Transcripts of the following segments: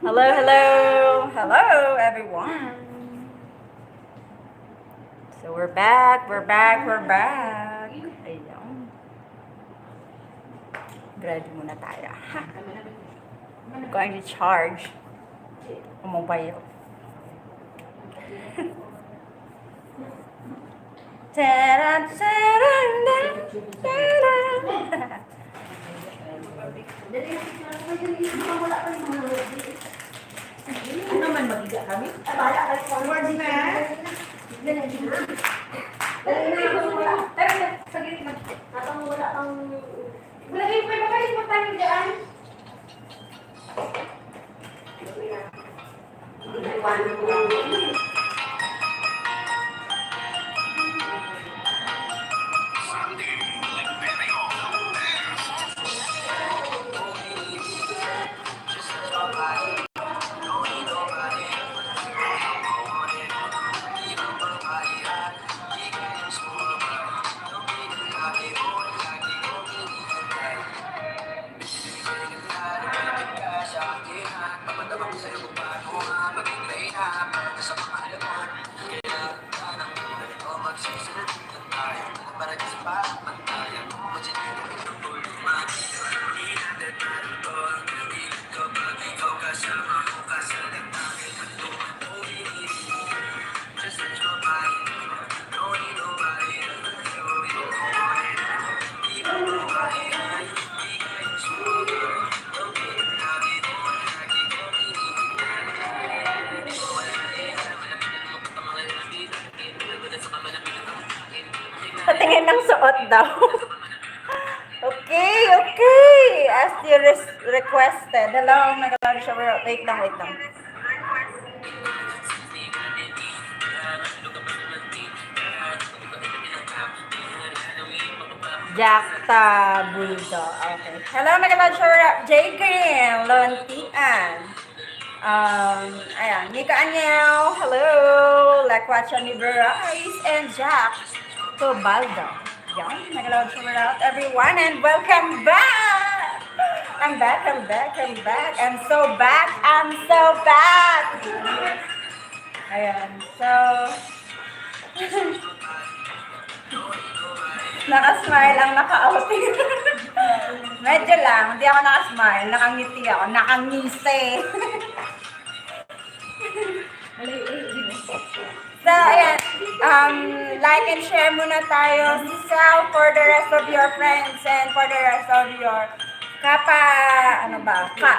Hello, hello, hello, everyone. So we're back. Ayun. Ready muna tayo. I'm going to charge ang mobile. Taran, taran, taran. Ano naman magiga kami? Abala ka forward na. Lagay pa magaling mo tayo dyan. Patingin ng suot daw. Okay. As you requested. Hello, nag-allow siya. Wait lang. Jakta Buldo. Okay. Hello, nag-allow siya. J. Green, Lontian. Ayan. Nika Anyel. Hello. Lakwacha ni Bryce and Jack Tobaldo. Yan, nag-allow siya everyone and welcome back! I'm back. I'm so back. Ayan, so... Nakasmile ang naka-outing. Medyo lang, hindi ako nakasmile. Nakangiti ako. Nakangisi. So, ayan. Like and share muna tayo. So, for the rest of your friends and for the rest of your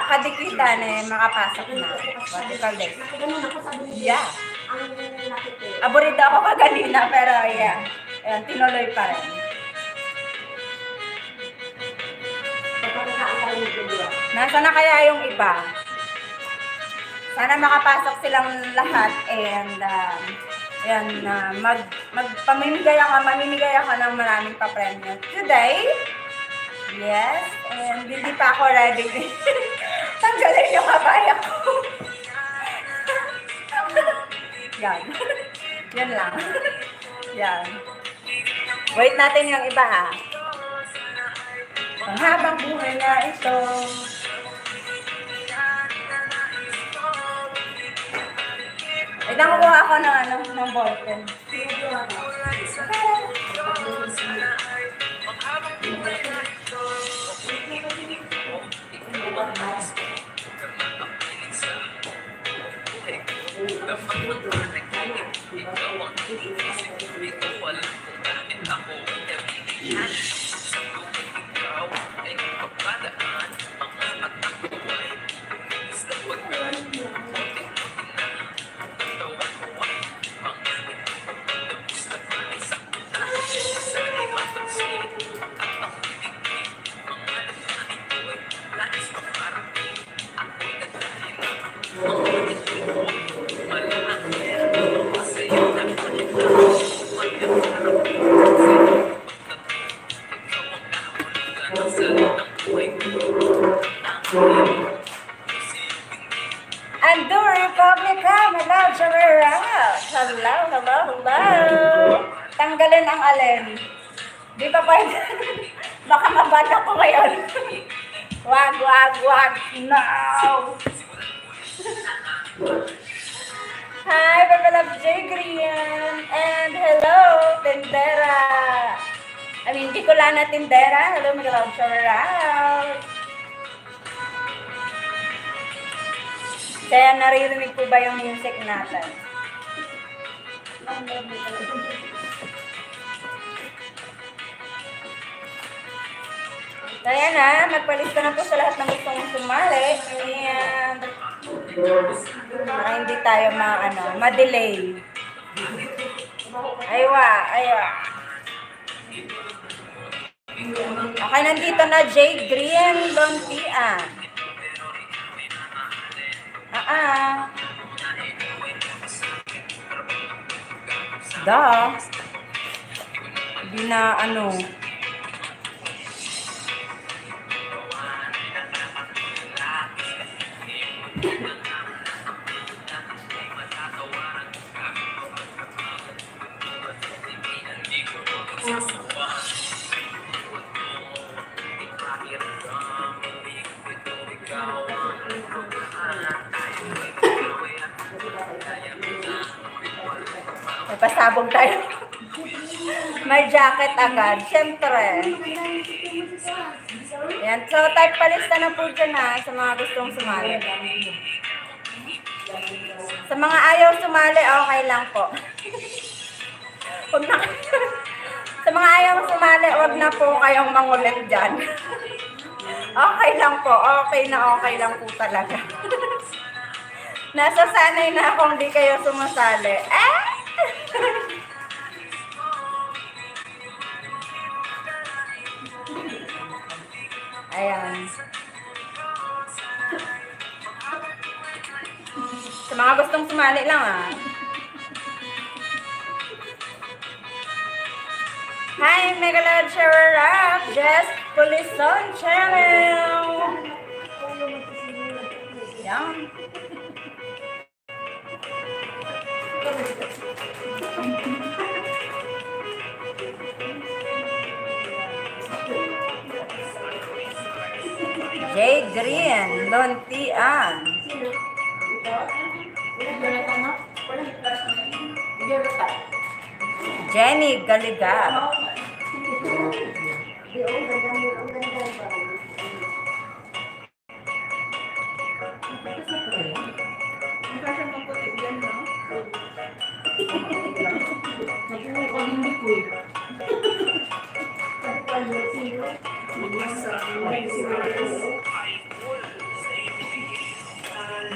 kadikitan makapasok na. What do you call this? Yeah. Aburrito ako kaganina, pero yeah. Ayan, tinuloy pa rin. Nasa na kaya yung iba? Sana makapasok silang lahat and mamimigay ako ng maraming pa-premyo today. Yes, and hindi pa ako ready. Tanggalin yung kabaya ko. Yan. Yan lang. Yan. Wait natin yung iba ha. Ang habang buhay na ito. Wait, kukuha ako ng ballpen. Ando Republica, hello, Jamera. Hello. Tanggalin ang alin. Di pa pwede. Baka mabata ko ngayon. Wag. No. Hi, Bebe Love J. Green. And hello, Tindera. I mean, Bicolana Tindera. Hello, Miguel Love. Shower out. Kaya naririnig po ba yung music natin? Kaya na, magpalista na po sa lahat ng gustong sumali. And para hindi tayo ma-delay. Aywa, aywa. Okay, nandito na Jay Green Lontian. Hindi na may pasabog tayo. May jacket agad, syempre. Yan, so type palista na po dyan sa mga gustong sumali. Sa mga ayaw sumali, okay lang po. Huwag na sa mga ayaw sumali, wag na po kayong mangulit dyan. Okay lang po, okay lang po talaga. Nasasanay na akong di kayo sumasali. Ayan. Sa mga gustong sumali lang Hi, Megalod Shower Up, Jess Polison Channel. Yan. Jay Green, Lontian. Jenny Galigar.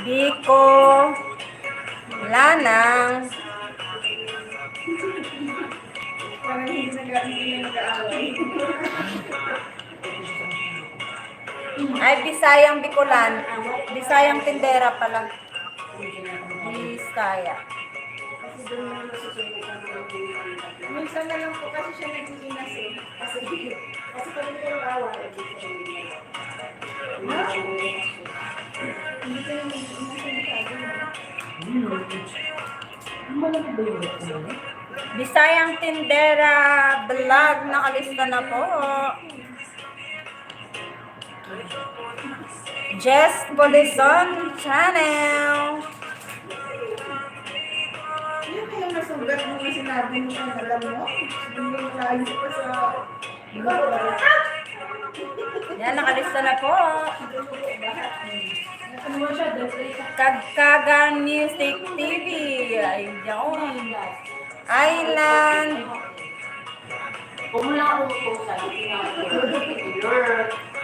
Biko Lanang. Ay, Bisayang Bicolan. Bisayang Tindera pala. Bisaya. Minsan na lang po kasi siya nagsiginas Kasi pag hindi kayo awa, hindi ko Bisayang Tindera vlog, nakalista na po. Jess Polison Channel. Yung kayong nasugat mo na sinabi mo na alam mo, hindi mo naayos pa sa Yan, nakalista na po. Kagkagan Music TV. Ayun. Island.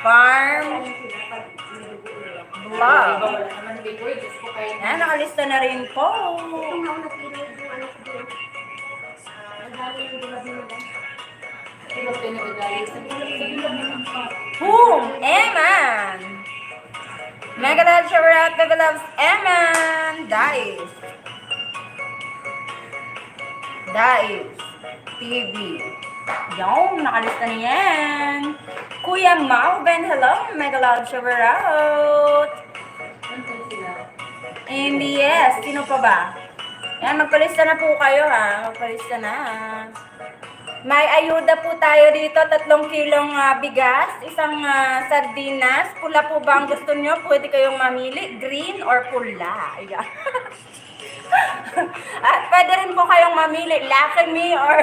Farm. Vlog. Yan, nakalista na rin po. Boom! Eman! Megalod Shower Out, Megaloves Eman! Dais TV. Yung, nakalista niyan. Kuya Malvin, hello! Megalod Shower Out! And yes, sino pa ba? Yan, magpalista na po kayo Magpalista na. May ayuda po tayo dito, 3 kilong bigas, isang sardinas. Pula po ba ang gusto nyo? Pwede kayong mamili, green or pula. Ayan. At pwede rin po kayong mamili, Lucky Me or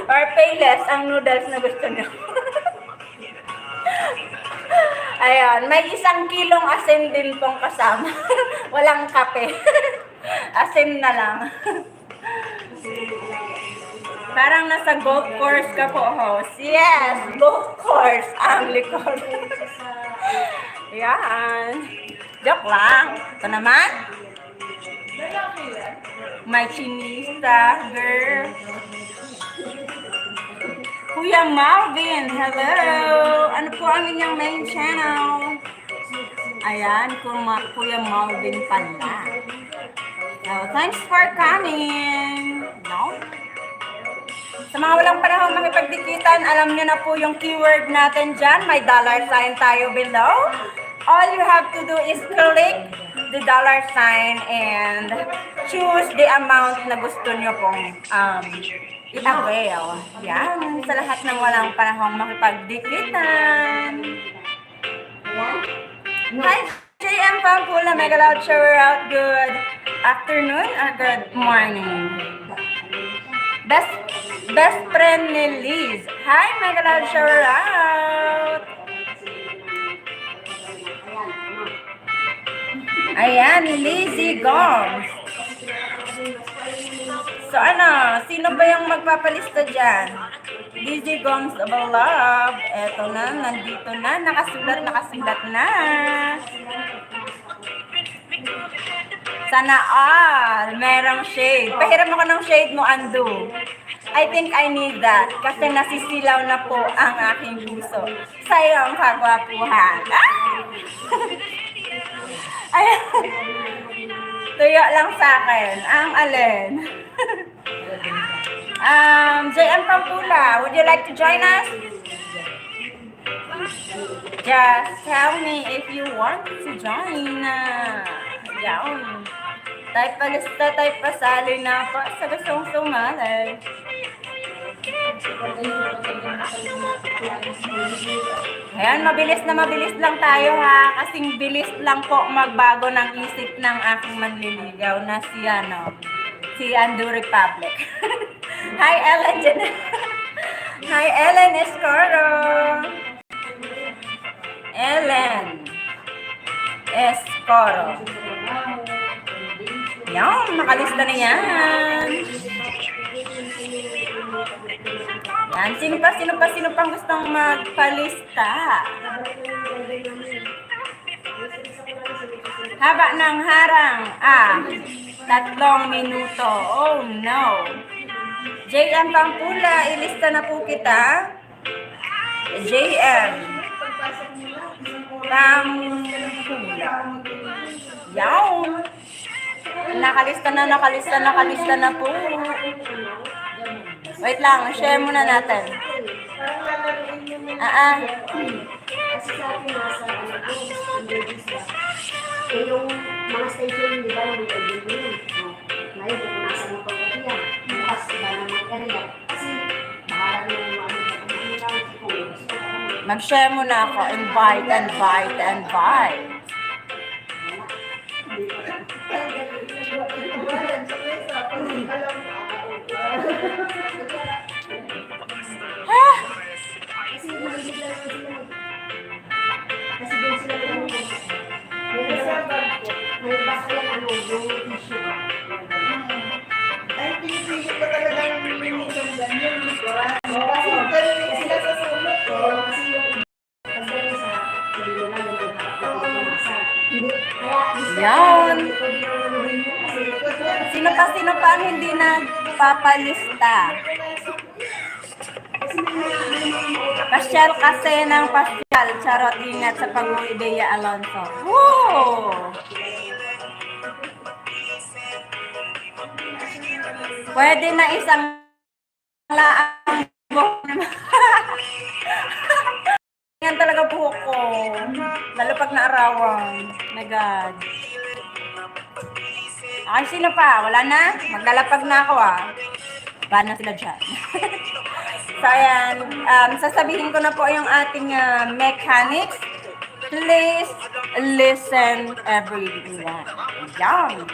or Payless ang noodles na gusto nyo. Ayan, may 1 kilong asin din pong kasama. Walang kape. Asin na lang. Parang nasa golf course ka po, host. Yes, golf course ang likod. Yan. Joke lang. Ito naman. May chinista, girl. Kuya Marvin, hello. Ano po ang inyong main channel? Ayan, Kuya Marvin pala. So, thanks for coming. No? Sa mga walang panahon makipagdikitan, alam nyo na po yung keyword natin dyan. May $sign tayo below. All you have to do is click the $sign and choose the amount na gusto nyo pong i-avail. Yan, sa lahat ng walang panahon makipagdikitan. Hi, JM Pampula, mega loud shower out. Good afternoon or good morning. Best friend ni Liz. Hi, mega loud shower out. Ayan, Lizzie Gomes. So ano, sino ba yung magpapalista dyan? Lizzie Gomes of Love. Eto na, nandito na. Nakasulat na. Sana all, merong shade. Pahiram ako ng shade mo, Andu. I think I need that kasi nasisilaw na po ang aking puso sa iyong kagwapuhan. Ayan. Tuyo lang sa akin. Ang alin. JM Pampula, would you like to join us? Just tell me if you want to join. Yan. Type pa lista, type pa sali na po sa gustong sumali. Ayan, mabilis lang tayo ha. Kasing bilis lang po magbago ng isip ng aking manliligaw na si Andu Republic. Hi, Ellen. Hi, Ellen Escoro. Ellen Escoro. Yan, nakalista na yan. Yan, sino pang gustong magpalista? Haba ng harang. 3 minuto. Oh no. JM Pampula, ilista na po kita. JM Pampula. Yan. Nakalista na po. Wait lang, share muna natin. Kasi sa akin nasa yung mga station, di ba, nung nag-ibig yun. Ngayon, kung nasa mga pagkatiyan, bukas ba naman area. Kasi, bahala na yung mga mag-share muna ako. Invite. Kasi doon sila may basa yan, yung issue ba? Ay, pinipili ko talaga ng minimum ganyan. Kasi ganyan sila sa sulit. Kasi yung pagdali sa pagdali yan. Sino pa ang hindi nagpapalista? Pasyal kasi ng pasyal. Charot, ingat sa pag-uwi Bea Alonso. Woo! Pwede na isang laang yan talaga buhok ko. Lalo pag naarawan. My God. Ay, sino pa? Wala na? Maglalapag na ako Paano sila dyan? So, ayan. Sasabihin ko na po yung ating mechanics. Please listen, everyone. Yan.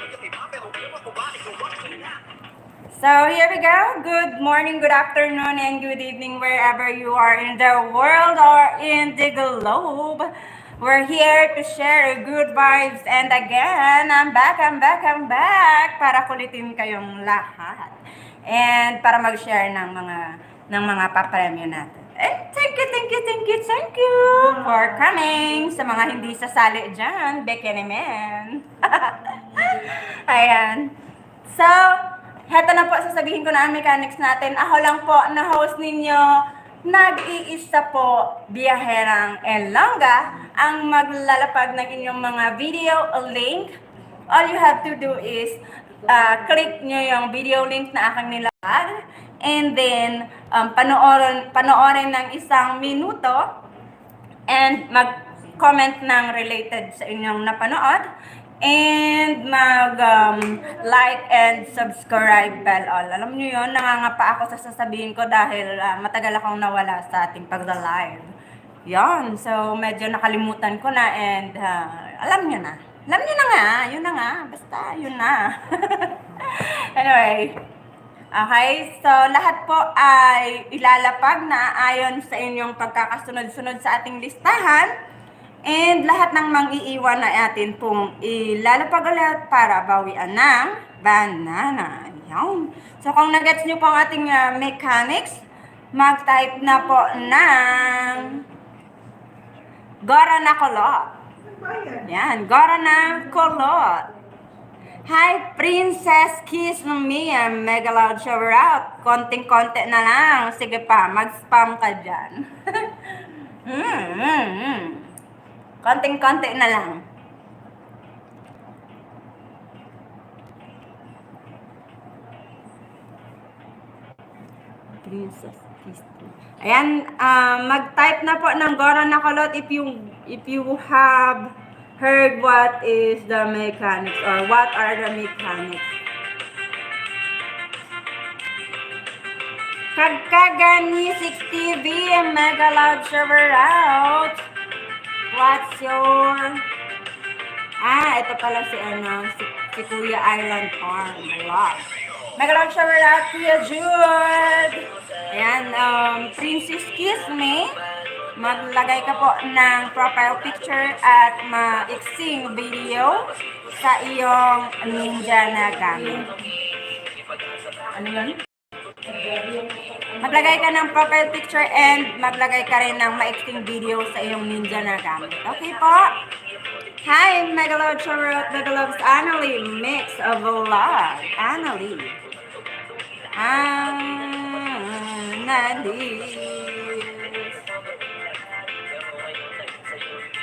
So, here we go. Good morning, good afternoon, and good evening wherever you are in the world or in the globe. We're here to share good vibes. And again, I'm back para kulitin kayong lahat. And para mag-share ng mga papremyo natin. And thank you for coming sa mga hindi sasali dyan, Bikini Men. Ayan. So, heto na po, sasabihin ko na ang mechanics natin. Ako lang po na host ninyo, nag-iisa po, biyaherang Elonga, ang maglalapag ng inyong mga video link. All you have to do is click nyo yung video link na aking nilapag and then panoorin ng 1 minuto and mag-comment ng related sa inyong napanood and like and subscribe bell all. Alam nyo yun, nangangapa ako sa sasabihin ko dahil matagal akong nawala sa ating pagda-live. Yan, so medyo nakalimutan ko na and alam nyo na. Alam nyo na nga, yun na nga, basta yun na. Anyway, okay, so lahat po ay ilalapag na ayon sa inyong pagkakasunod-sunod sa ating listahan. And lahat ng mang-iiwan na atin pong ilalapag ulit para bawian ng banana. Yan. So kung nagets nyo po ang ating mechanics, mag-type na po ng Gora na Kulot. Yan, Gora na Kulot. Hi, Princess Kiss Me, mega loud shower out. Konting-konti na lang. Sige pa, mag-spam ka dyan. Konting-konti na lang. Princess Kiss Me. Ayan, mag-type na po ng Gora na Kulot if you have heard what is the mechanics or what are the mechanics. Kagkagani 6TV, mega loud shower out. What's your... ito pala si Kuya Island Farm. Wow. Mega loud shower out, Kuya Jude. Ayan, Princess Kiss Me. Maglagay ka po ng profile picture at maiksing video sa iyong ninja na gamit. Ano yun? Maglagay ka ng profile picture and maglagay ka rin ng maiksing video sa iyong ninja na gamit. Okay po? Hi, Megaload Chorot, Megaloves Annalie, mix of love. Annalie.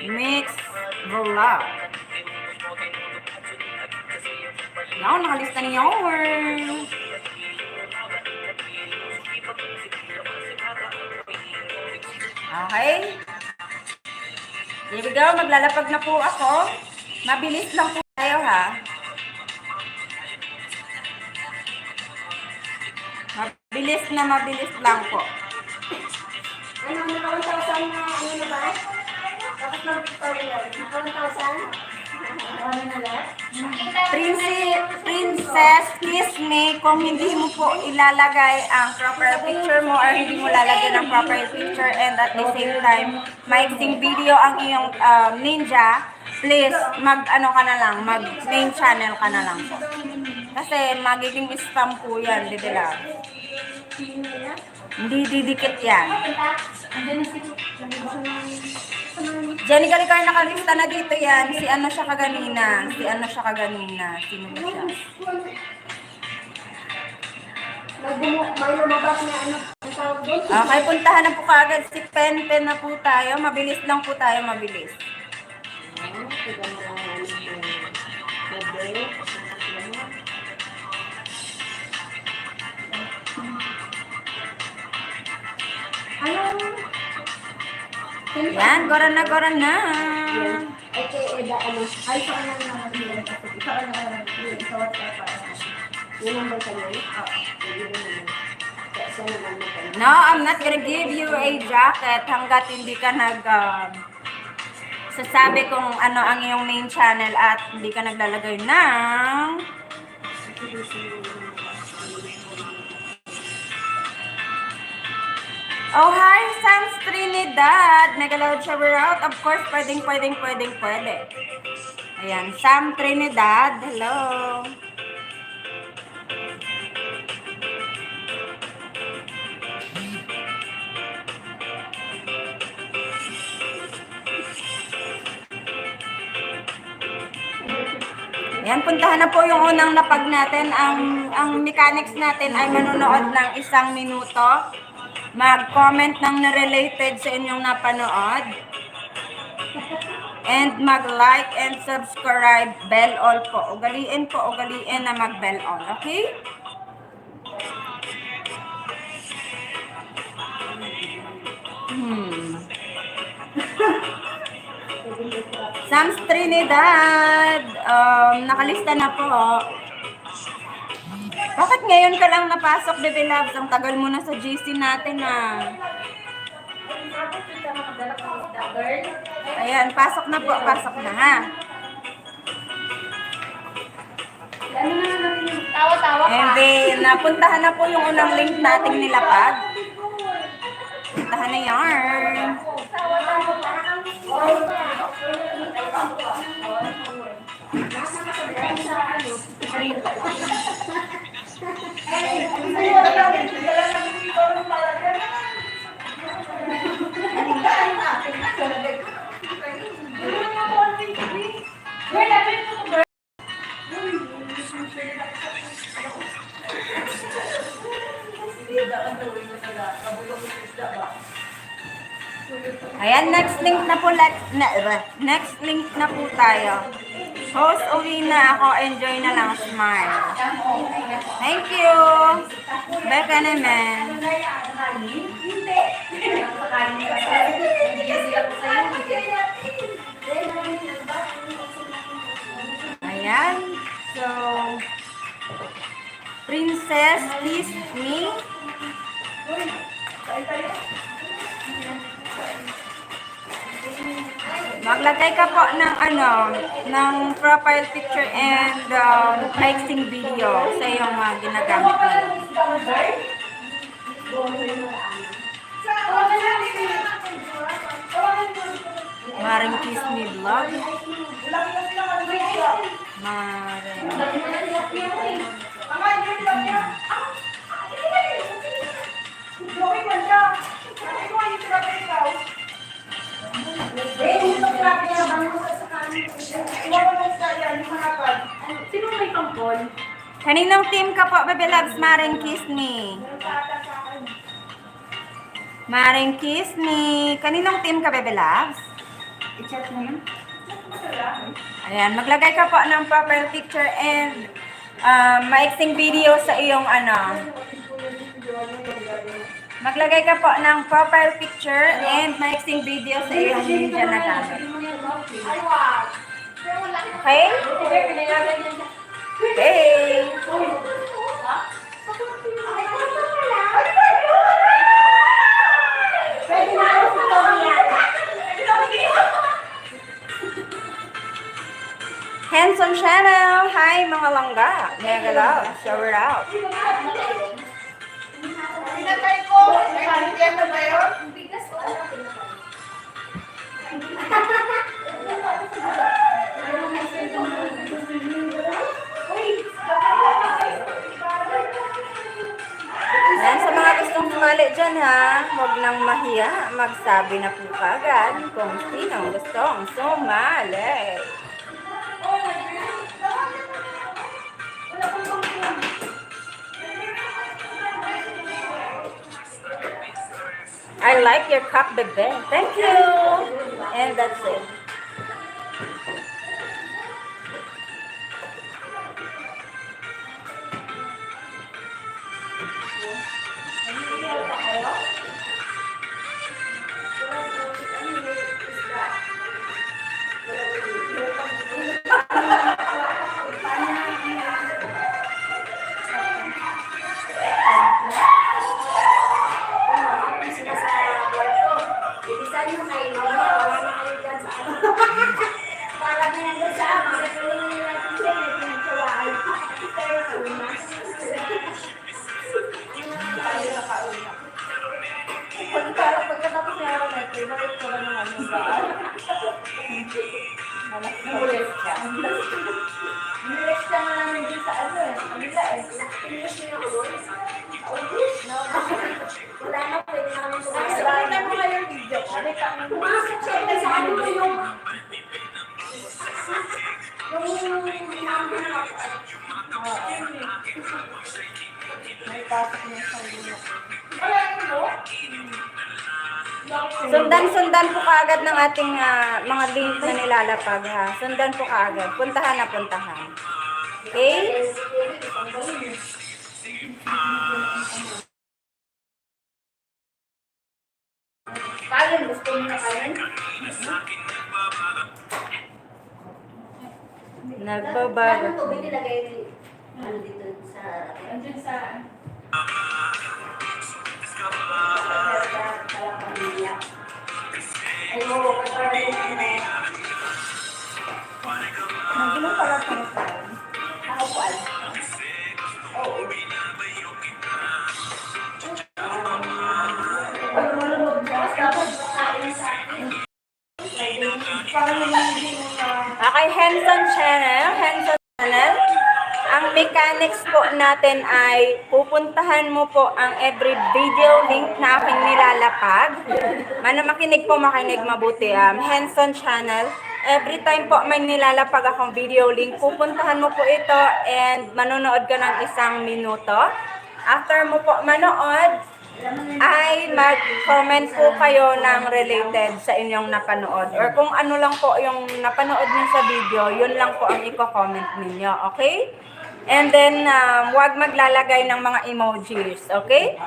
Mix vlog. Yan, nakalista niyo. Okay. Here we go. Maglalapag na po ako. Mabilis lang po tayo, ha. Mabilis lang po. Ano, naka 1,000 na ano na ba? Tapos mag-Victoria. Naka 1,000? Ano na lang? Princess Kiss Me, kung hindi mo po ilalagay ang profile picture mo or hindi mo lalagyan ng profile picture and at the same time, maiksing video ang iyong ninja, please, mag-main channel ka na lang po. Kasi magiging spam po yan, didila. Hindi didikit yan. Jenny Galikar nakalista na dito yan. Si ano siya kaganina. Sino ba siya? May lumabas na ano, ang tawag doon. Okay, puntahan na po kaagad si Pen na po tayo. Mabilis lang po tayo, mabilis. Yan, gora na. Ay, kay Eda, ano, ay, sa kanya naman yun. Sa kanya naman yun. Sa WhatsApp. Yung number ka niya? Oo. No, I'm not gonna give you a jacket hanggat hindi ka sasabi kung ano ang iyong main channel at hindi ka naglalagay ng Oh, hi, Sans Trinidad. Nag-loud shower out. Of course, pwede. Ayan, Sam Trinidad. Hello. Ayan, puntahan na po yung unang napag natin. Ang mechanics natin ay manonood ng 1 minuto. Mag-comment ng na-related sa inyong napanood. And mag-like and subscribe. Bell all po. Ugaliin na mag-bell all. Okay? Sam's Trinidad. Nakalista na po. Bakit ngayon ka lang napasok, Bebe Loves? Ang tagal mo na sa GC natin, Ayan, pasok na po. Pasok na, ha? Tawa-tawa ka. And then, napuntahan na po yung unang link nating nilapag. Puntahan na yarn. Ayan, next link na po tayo. Host, uwi na ako. Enjoy na lang, smile. Thank you. Beka naman. Ayan. So, Princess, kiss me. Maglagay ka po ng profile picture and mixing video sa iyong ginagamit mo. Maring Kiss Me Vlog. Sino may tungkol? Kaninong team ka po, Bebe Loves? Maring Kiss Me. Maring Kiss Me. Kaninong team ka, Bebe Loves? I-chat mo yun? Ayan, maglagay ka po ng profile picture and maiksing video sa iyong Maglagay ka po ng profile picture and maiksing video sa iyong media na gamit. Okay? Okay. Handsome Channel. Hi mga langga. Mega love. Shower out. Pinatay ko! Yan na ba yun? Ayan, sa mga gustong sumali dyan ha, huwag nang mahiya. Magsabi na po kagad kung sino gustong sumali. I like your cup, bebe. Thank you. And that's it. Wala na, pwede namin pumasok. Pakita mo nga yung video. Pumasok siya, nagsabi ko yung may pasok na sa iyo. Wala mo? Sundan po kaagad ng ating mga link na nilalapag ha. Sundan po kaagad. Puntahan na puntahan. Okay? Kain, gusto mo na kain? Nagbabago. Anong tubig nilagay dito sa... Andiyan sa... Ay, oo, kapag Nagulong pala po sa ako po ay. Oo. Ay, malunod ka. Dapat makain sa akin. Parang hindi mo na... Okay, Henson Channel. Henson Channel. Ang mechanics po natin ay pupuntahan mo po ang every video link na aking nilalapag. Makinig po, makinig mabuti. Henson Channel. Every time po may nilalapag akong video link, pupuntahan mo po ito and manonood ka ng 1 minuto. After mo po manood, ay mag-comment po kayo ng related sa inyong napanood. Or kung ano lang po yung napanood niyo sa video, yun lang po ang i-comment ninyo. Okay? And then, huwag maglalagay ng mga emojis. Okay?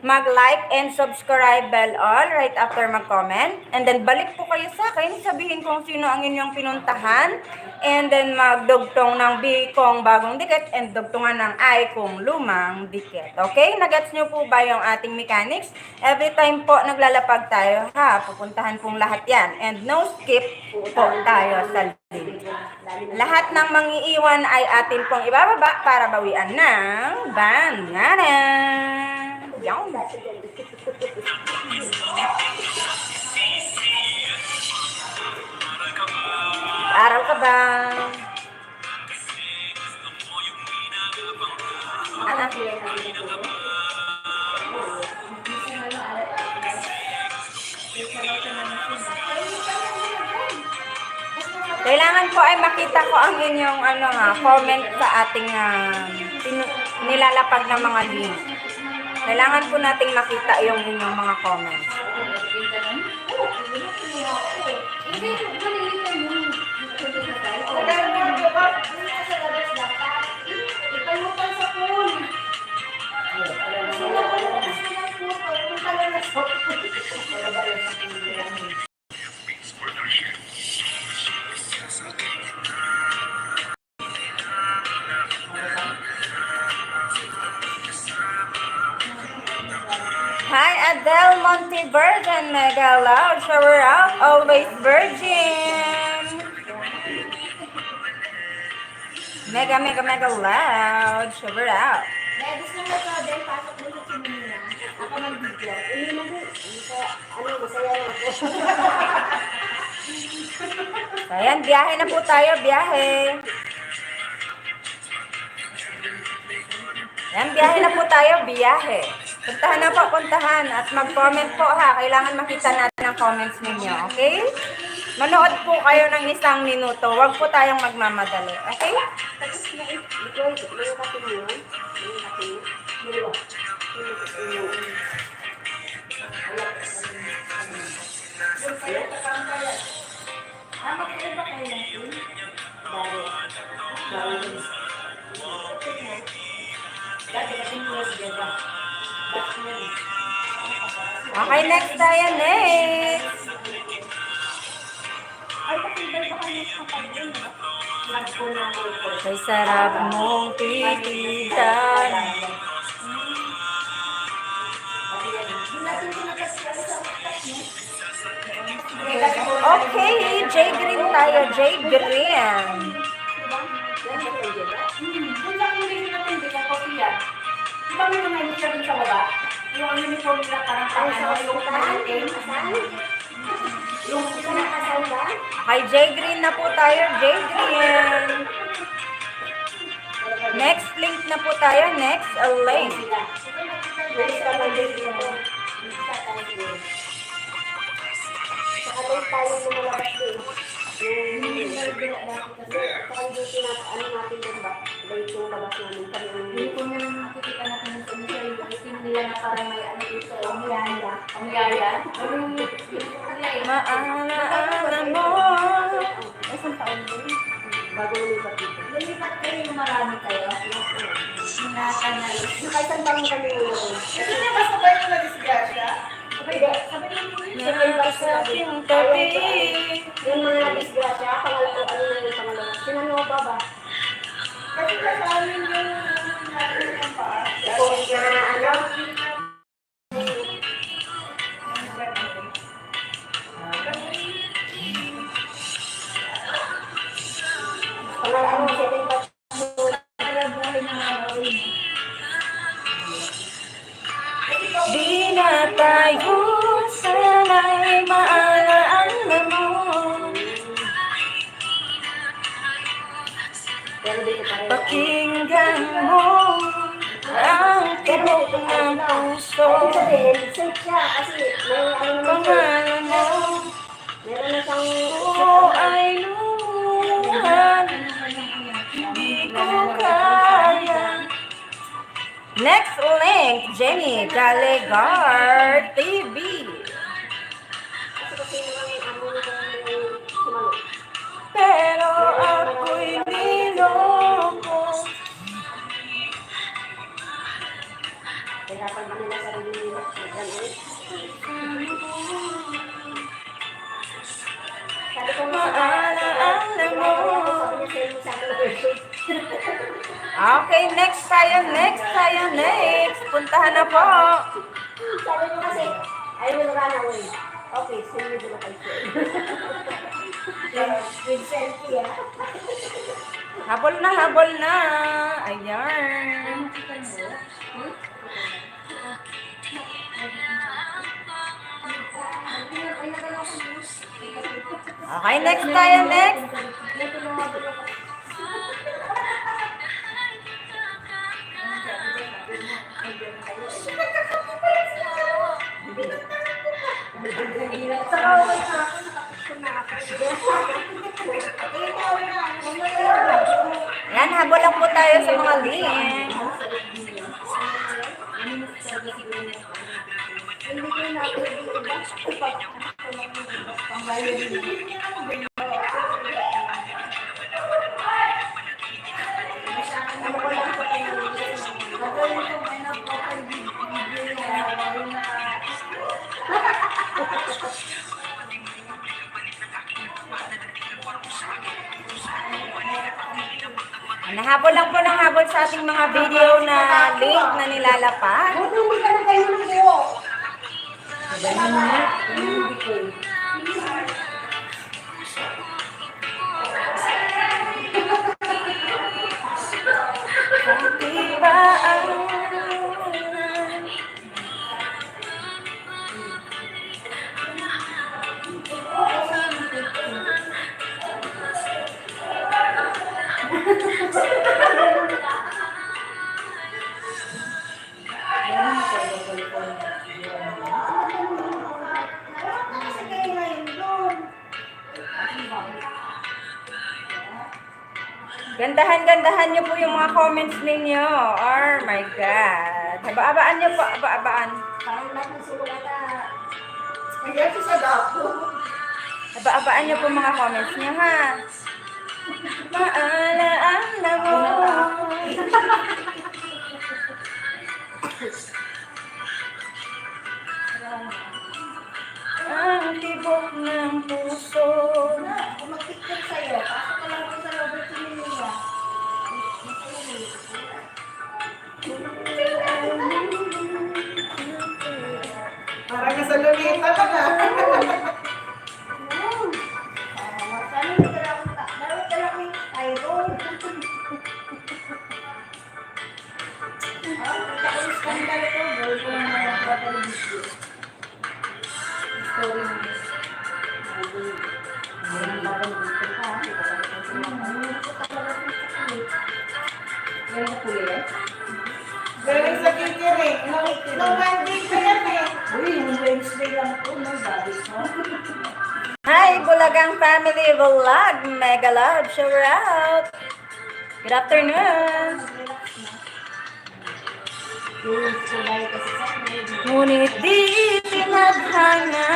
Mag-like and subscribe bell all right after mag-comment. And then, balik po kayo sa akin. Sabihin kung sino ang inyong pinuntahan. And then, magdugtong ng B kung bagong dikit and dugtungan ng I kung lumang dikit. Okay? Nagets nyo po ba yung ating mechanics? Every time po naglalapag tayo, ha? Pupuntahan pong lahat yan. And no skip po tayo sa link. Lahat ng mangiiwan ay atin pong ibababa para bawian ng banana. Yan. Araw ka ba? Anak. Kailangan po ay makita ko ang inyong comment sa ating nilalapag na mga link. Kailangan po nating makita yung inyong mga comments. Hi, Adele Montevirgin, mega loud, shower out, always virgin. Mega loud, shower out. Kaya gusto mo ito, then pasok mo sa sinimina. Ako mag-video. Hindi mo masaya lang ako. So, ayan, biyahe na po tayo, biyahe. Ayan, biyahe na po tayo, biyahe. Puntahan na po, puntahan. At mag-comment po ha. Kailangan makita natin ang comments ninyo, okay? Manood po kayo ng 1 minuto. Huwag po tayong magmamadali, okay? Okay, next tayo, next. Kay sarap mong titigan. Okay, J Green tayo, J Green. Kung lang yung hindi natin, hindi ka kopi yan. Di ba may mga hindi ka rin sa baba? Yung uniform nila parang pangano, yung pang-maintain. Yung isa na kasal ba? Okay, J Green na po tayo, J Green. Next link na po tayo. Next link. Saka doon tayo lumalabas din. Yung nagdala dati kasi, at saka yung ano natin doon ba? Dahil yung labas namin kami ang Hindi ko na lang nakikita natin sa inyo. Yung nila na parang may ano dito. Amiyaya. Amiyaya? Maala mo. Isang taon din. bago lumipat dito. Lumipat kayo yung marami kayo. Nakakanal. Nakaisang taon kami ngayon. Hindi niya ba sabay yung na-disgrasya? Sabi Sa aking tabi. yung mga disgrasya, pangalawa, ano na yung pangalawa? Sinano ba ba? Kasi kasama yung natin ng paa. Ito na ano? Pangalawa, second batch. Kaya buhay na naroon. Di na tayo sana'y maalaala mo. Pero dito pa rin. Pakinggan mo ang tibok ng puso. Ibig sabihin, safe siya kasi may ano naman siya. Pangalan mo Meron na siyang ay luhan. Di ko kaya. Next link, Jenny Galegar TV. kasi naman ano yung sumalo. Pero ako'y niloko. Kaya pag nila sarili nila, ganun. Sabi ko Maalaala mo. sabi niya sa akin, Okay, next tayo, next. Puntahan na po. sabi mo kasi, I will run away. Okay, send me the location. With selfie, ah. Habol na. Ayan. Okay, next tayo, next. Yan, habol lang po tayo sa mga link. Hindi ko na Nahabol lang po ng habol sa ating mga video na link na nilalapag. Hindi ka na kayo ng buo. Di ba ang Kasi kayo ngayon doon. gandahan niyo po yung mga comments ninyo. Oh my God. Haba-abaan niyo po, haba-abaan. Parang lahat ng sulata. Kaya sa dapo. Haba-abaan niyo po mga comments niyo, ha? Maalaala mo. Ang tibok ng puso. Kung mag-picture sa'yo, pasok ka lang sa loob ng nila. Parang nasa Lolita ka na. Kami nagdala akong Tyrone. Tapos skandal ko, boy, kung mga battle video. Story mo. Yan sa kuya. Galing sa catering. No Monday pa yan eh. Uy, yung Wednesday lang po, no? Babi ko. Hi, Bulagang Family Vlog. Mega love, shout out. Good afternoon. Yung kulay kasi sa akin. Ngunit di tinadhana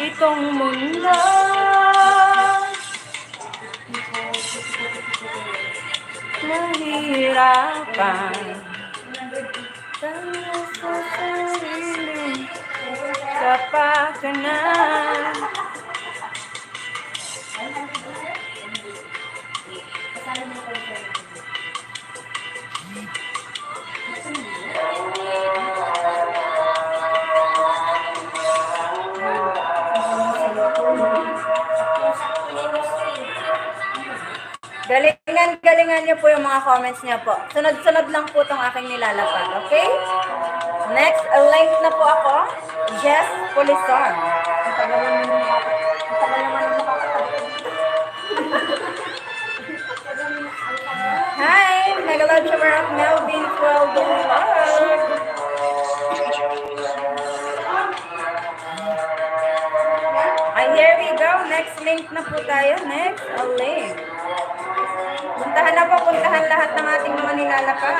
itong mundo. Nahihirapan tayo sa sariling kapakanan. Galingan niyo po yung mga comments niyo po. Sunod-sunod lang po itong aking nilalapag, okay? Next, link na po ako. Jess Polison. Ang tagal naman yung Hi! Mega love shower of Melvin 12 Vlog. Ay, here we go. Next link na po tayo. Next, link. Puntahan na po, puntahan lahat ng ating mga nilalapa.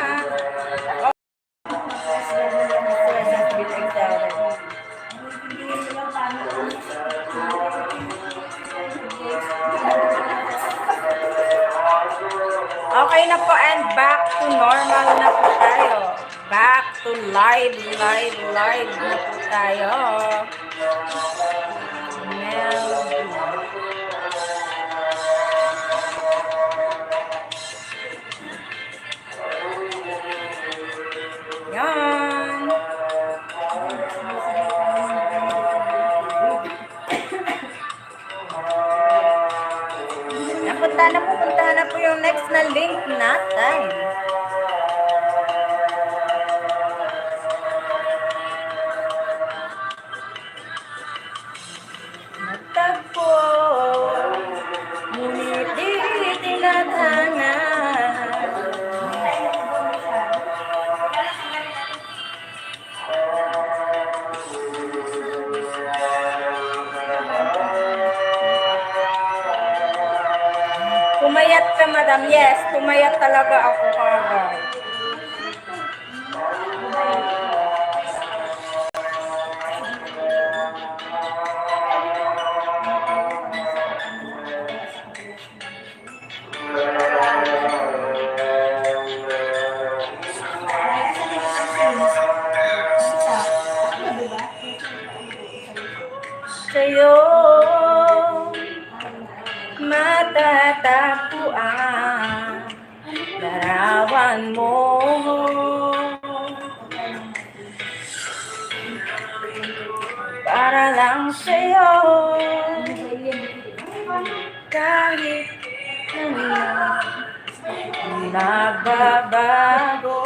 Okay na po and back to normal na po tayo. Back to live na po tayo. Melvin. Yan. Puntahan na po yung next na link natin. Matagpo, ngunit di tinadhana. Pumayat ka, madam. Yes, pumayat talaga ako kagad. Sa'yo matatagpuan larawan mo, para lang sa'yo kahit na nagbabago.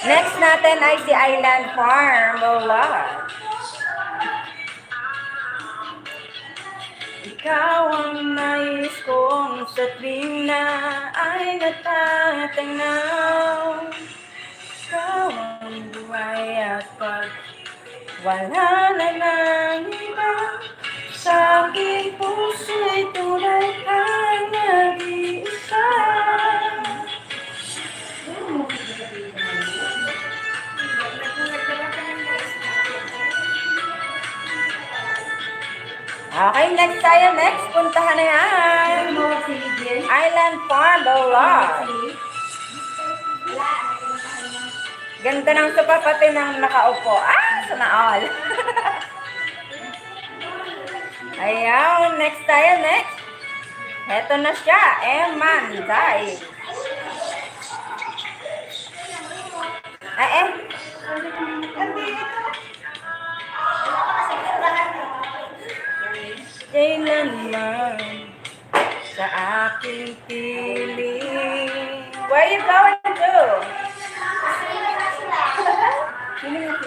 Next natin ay si Island Farm. Wala. Ikaw ang nais kong sa tuwing na ay natatanaw. Ikaw ang buhay at pag wala na ng iba, sa aking puso'y tunay kang nag-iisa. Okay, next tayo. Next, puntahan na yan. Island Farm, Bala. Ganda ng sopa pati ng nakaupo. Sana all. Ayan, next tayo, next. Heto na siya, Emanday. Kailanman sa aking piling. Where you going to?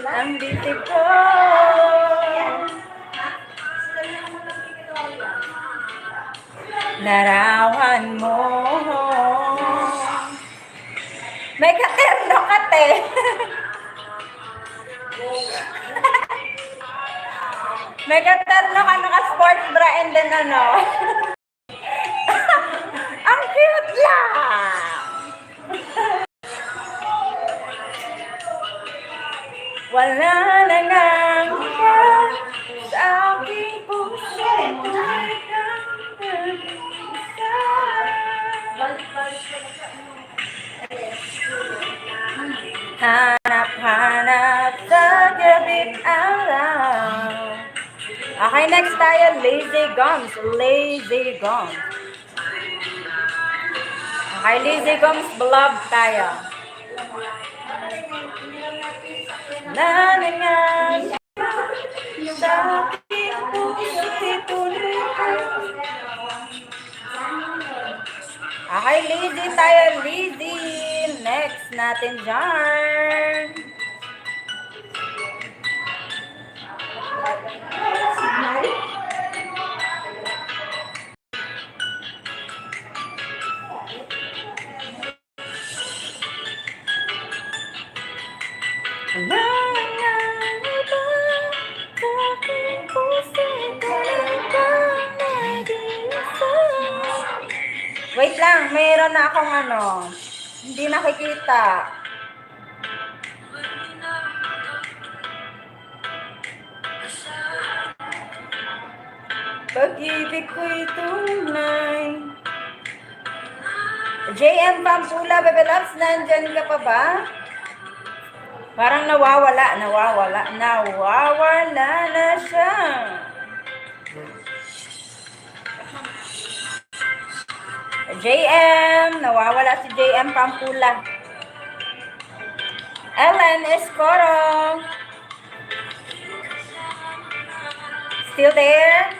Ang bitig ko. larawan mo. May katerno kate. May katerno ka, naka-sports bra and then ano. Ang cute lang! Wala na ngang iba sa aking puso. Hanap-hanap sa gabing araw. Okay, next tayo, Lazy Gums. Lazy Gums. Okay, Lazy Gums, Blob tayo. Nanangan sa aking puso, ituloy ko. Okay, Lazy tayo, Lazy. Next natin dyan. Wait lang, mayroon na akong ano, hindi nakikita. Pag-ibig ko'y tunay. JM Pampula, Bebe Loves, nandyan ka pa ba? Parang nawawala na siya. JM, nawawala si JM Pampula. Ellen Escoro. Still there?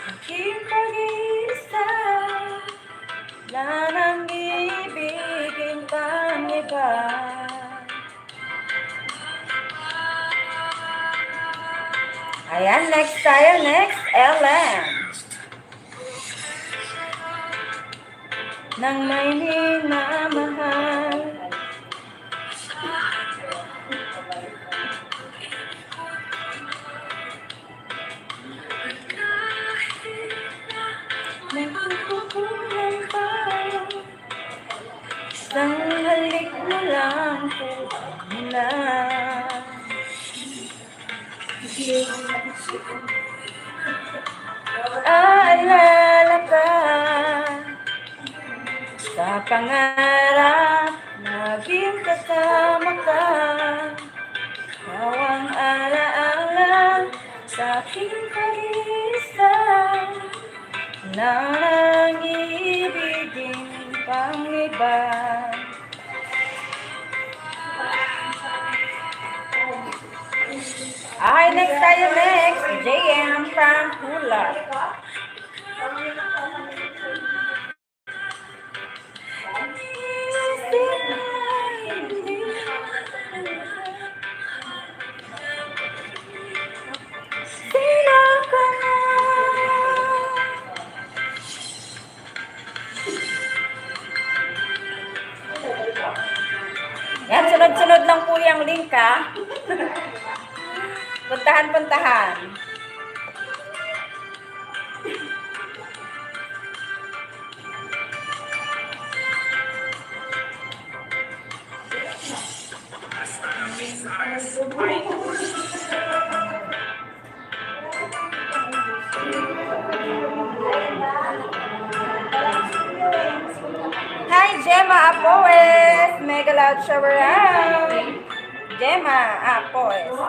Aking pag-isa, wala nang ibigin pang iba. Ayan, next tayo, next, Ellen. Nang may minamahal. Nagkukulang tayo. Isang halik mo lang po na. Aalala ka sa pangarap, naging kasama ka. Ikaw ang alaala sa aking pag-isa, na nang ibigin pang iba. Okay, next tayo, next. JM Pampula. Sino ka na? Yan, sunod-sunod lang po yung link, ha? Puntahan. Hi, Gemma Apoes. Mega loud shower out. Gemma Apoes.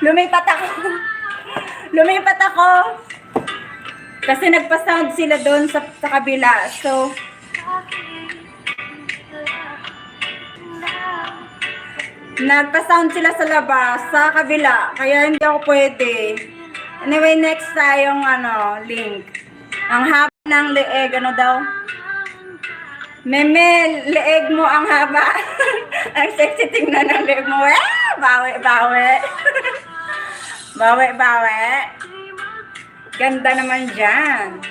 Lumipat ako. Lumipat ako. Kasi nagpa-sound sila doon sa kabila. So, nagpa-sound sila sa labas, sa kabila. Kaya hindi ako pwede. Anyway, next tayong link. Ang haba ng leeg, ano daw? Meme, leeg mo ang haba. Ang sexy tingnan ng leeg mo. Bawi, bawi. Bawi, bawi. Ganda naman dyan.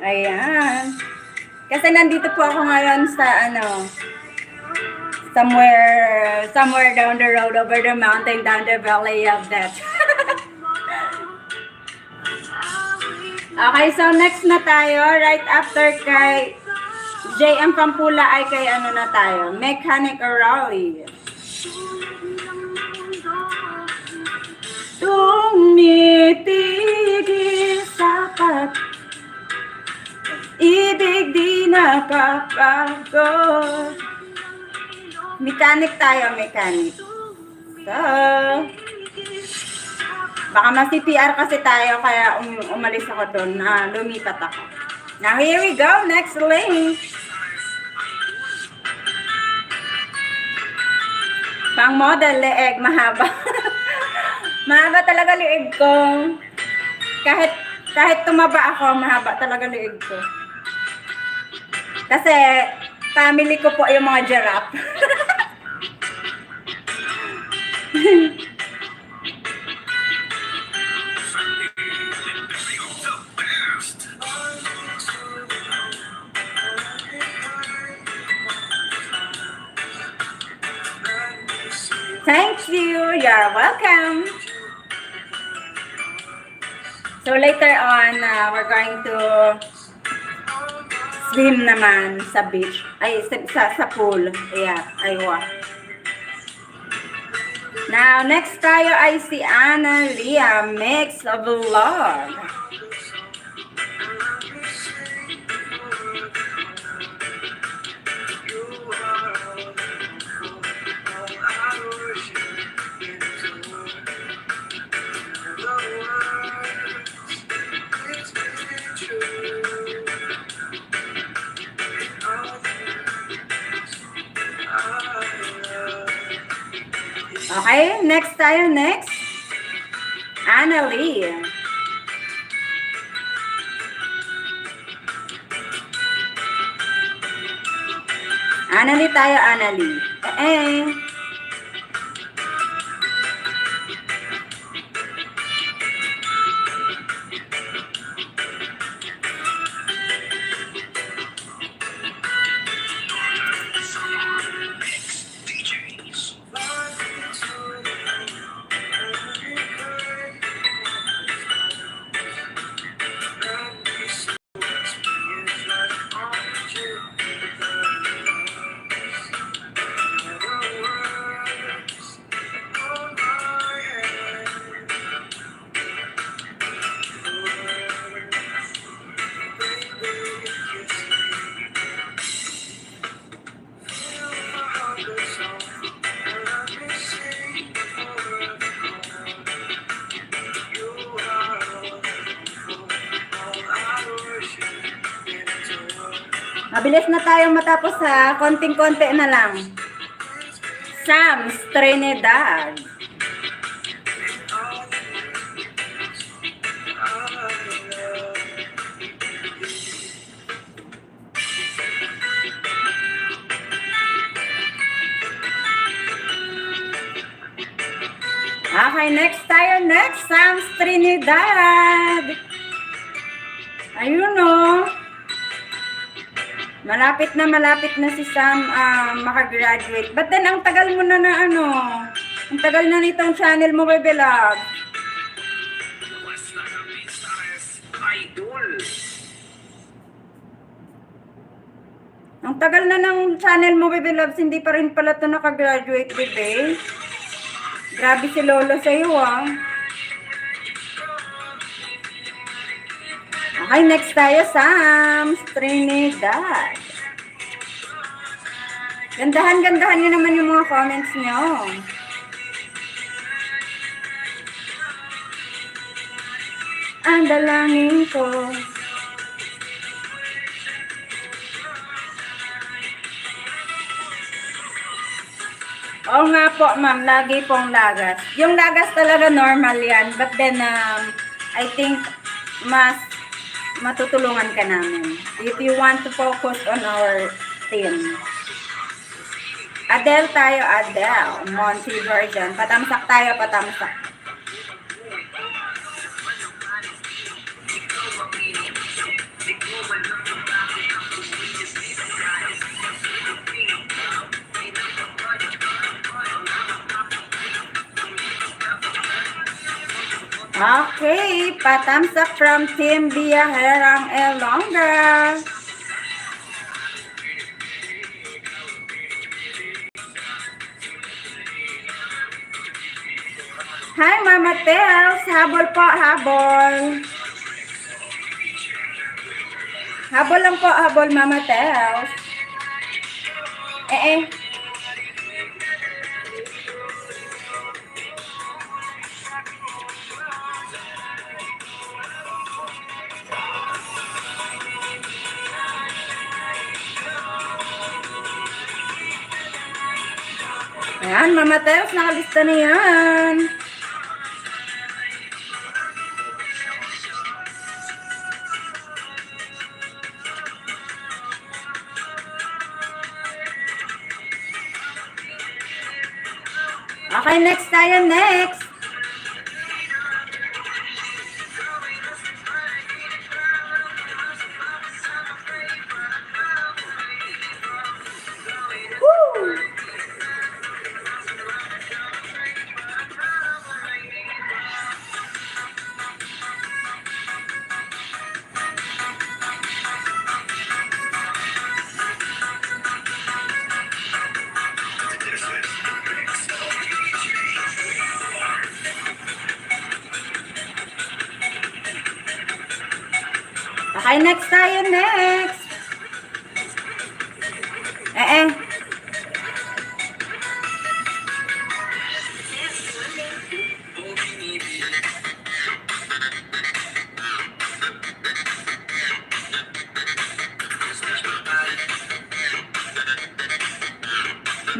Ayan. Kasi nandito po ako ngayon sa somewhere down the road, over the mountain, down the valley of death. Okay, so next na tayo. Right after kay JM Pampula ay kay na tayo. Mechanic Rally. Tumitigil sapat, ibig di nakapagod. Mechanic tayo, mechanic. So, baka ma-CPR kasi tayo, kaya umalis ako doon. Lumipat ako. Now, here we go. Next link. Pang model, leeg, mahaba. Mahaba talaga leeg ko. Kahit tumaba ako, mahaba talaga leeg ko. Kasi, family ko po yung mga giraffe. Thank you. You're welcome. So later on, we're going to swim naman sa beach. Ay, sa pool. Yeah, aywa. Now, next tayo ay si Ana Lia Mix Vlog. Okay, next tayo, next. Annalie. Annalie tayo, Annalie. Mabilis na tayo matapos sa konting-konti na lang. Sam's Trinidad. Okay, next tayo. Next, Sam's Trinidad. Ayun o. Malapit na si Sam makagraduate. But then, ang tagal mo na ang tagal na nitong channel mo, Bebe Love. Ang tagal na ng channel mo, Bebe Loves, hindi pa rin pala ito nakagraduate, Bebe. Grabe si Lolo sa'yo, Okay, next tayo, Sam's Trinidad. Gandahan nyo naman yung mga comments nyo. ang dalangin ko. Oo nga po, ma'am. Lagi pong lagas. Yung lagas talaga normal yan. But then, I think, mas matutulungan ka namin. If you want to focus on our team. Adele tayo, Adele. Monty version. Patamsak tayo, patamsak. Okay, patamsak from Team Biyaherang Elonga. Hi, Mama Tels. Habol po, habol. Habol lang po, habol, Mama Tels. Eh. Ayan, Mama Tels, nakalista na yan. Okay, next tayo, next. Woo! Okay, next tayo, next.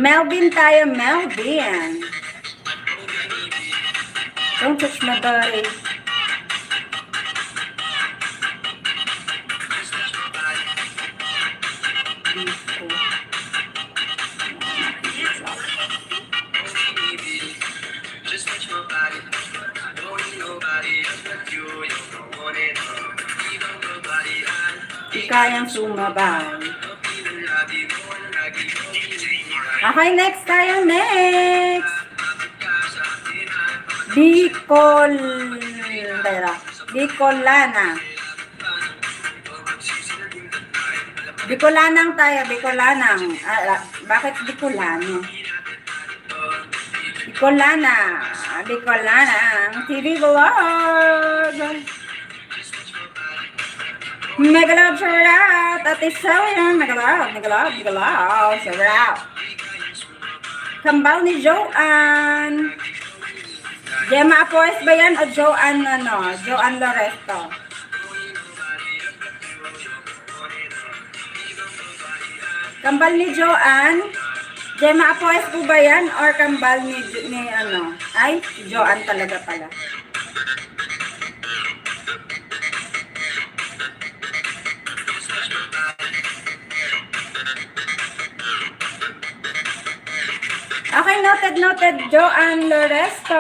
Melvin tayo, Melvin. Don't touch my body. Di kayang sumabay. Okay, next tayo, next. Bicolana. Bicolanang tayo, Bicolanang. Bakit Bicolano? Bicolanang TV vlog. Mega love, shout out. Ate Sawyer, mega love, shout out. Kambal ni Joanne. Gemma Apoes ba yan o Joanne Loresto? Kambal ni Joanne. Gemma Apoes po ba yan or kambal ni Ay, Joanne talaga pala. Okay, noted, Joanne Loresto.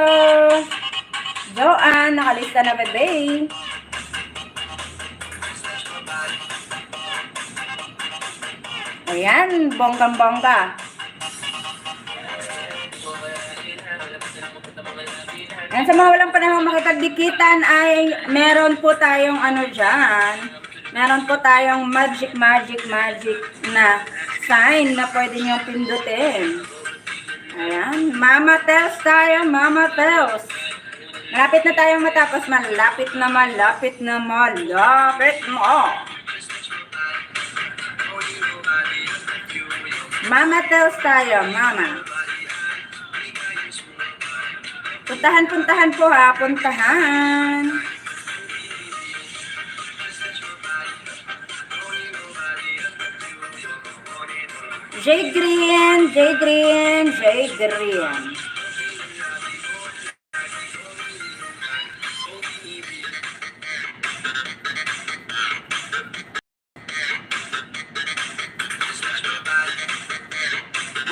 Joanne, nakalista na, bebe. Ayan, bonggang-bongga. Yan, sa mga walang panahon makipagdikitan ay meron po tayong dyan. Meron po tayong magic na sign na pwede niyong pindutin. Ayan, Mama Tels tayo, Mama Tels. Malapit na tayong matapos, malapit na. Mama Tels tayo, Mama. Puntahan po ha, puntahan. Jay Green, Jay Green, Jay Green.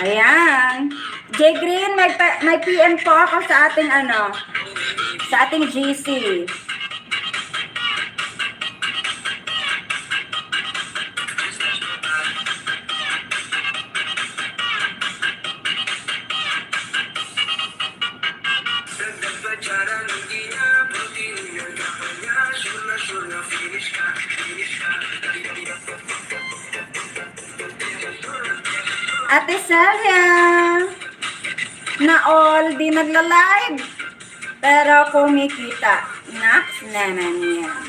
Ayan. Jay Green, may PM po ako sa ating ano, sa ating GC. Ate Celia, na all di nagla-live, pero kumikita. Naks naman yan.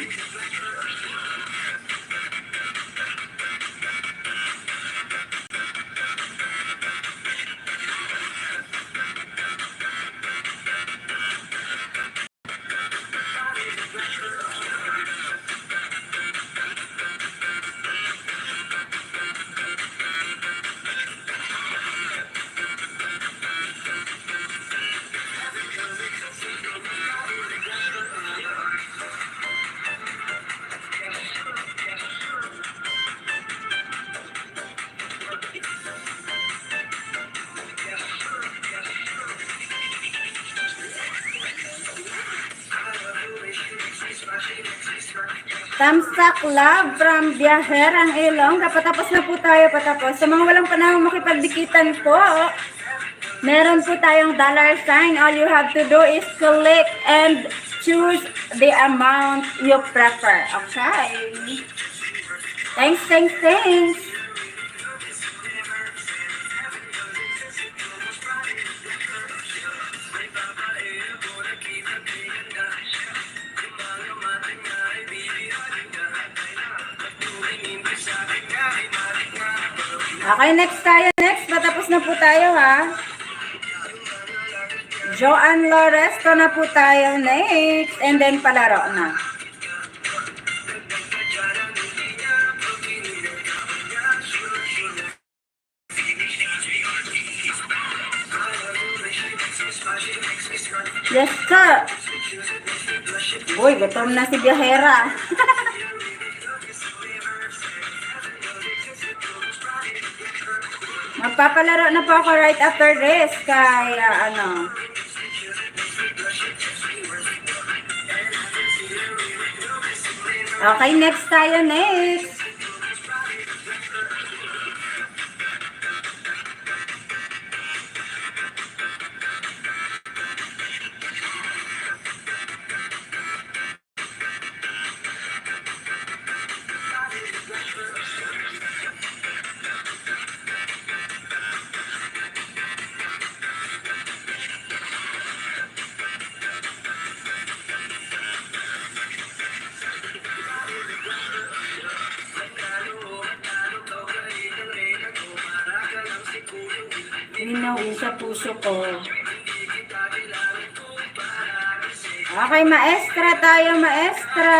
Tamsak love from Biyaherang Ilong. Patapos na po tayo, patapos. Sa mga walang panahon makipagdikitan po, meron po tayong dollar sign. All you have to do is click and choose the amount you prefer. Okay? Thanks, thanks, thanks. Okay, next tayo. Next, patapos na po tayo, ha? Joanne Loresto na po tayo next. And then, palaro na. Yes, sir. Boy, gutom na si Biyahera. Magpapalaro na po ako right after this. Kaya, ano. Okay, next tayo, next. Linawin sa puso ko. Okay, maestra tayo, maestra.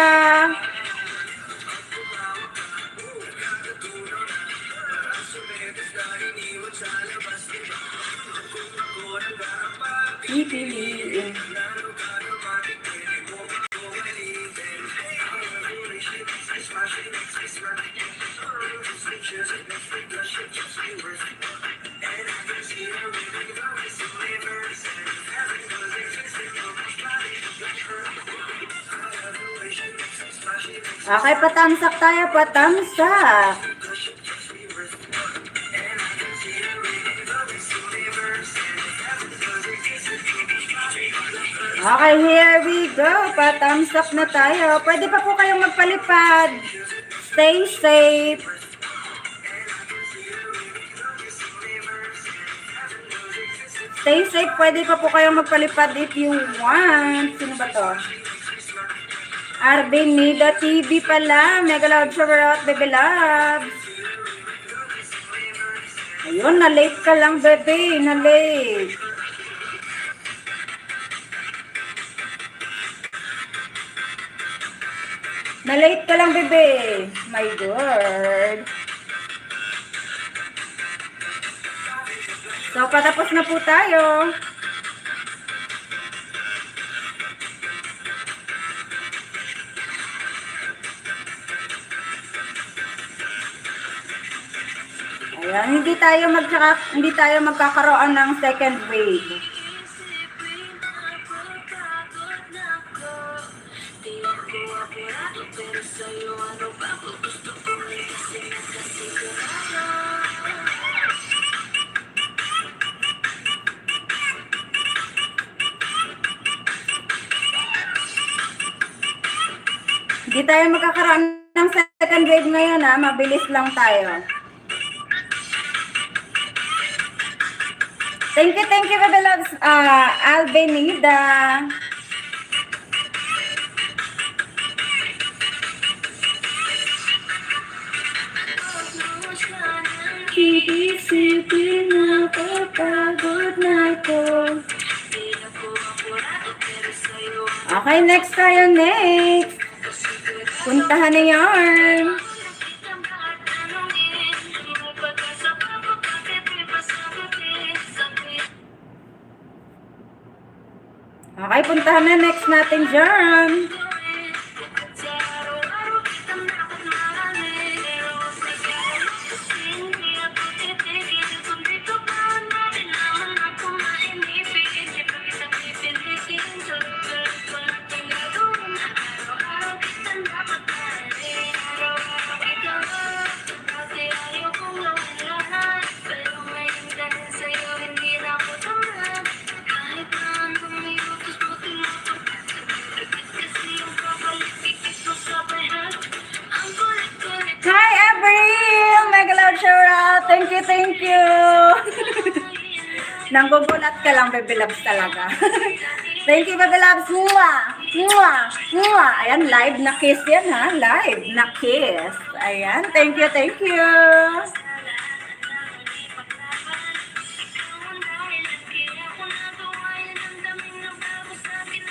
Pipiliin. Okay, patamsak tayo, patamsak. Okay, here we go. Patamsak na tayo. Pwede pa po kayong magpalipad. Stay safe. Stay safe. Pwede pa po kayong magpalipad if you want. Sino ba to? Arbenida TV pala. Mega loud shower out, baby loves. Ayun, na-late ka lang, bebe. Na-late. Na-late ka lang, bebe. My God. So, patapos na po tayo. Ayan, hindi tayo magkakaroon ng second wave. Hindi tayo magkakaroon ng second wave ngayon ha, mabilis lang tayo. Thank you, Baby Loves, Albenida. Iisipin na pagpagod na ito. Okay, next tayo, next. Puntahan na yarn. Okay, puntahan na next natin dyan. Hi, Avril! Mega loud shout out! Thank you! Nanggugulat ka lang, Baby Loves talaga. Thank you, Baby Loves! Mwah! Mwah! Mwah! Ayan, live na kiss yan ha? Live na kiss. Ayan, thank you!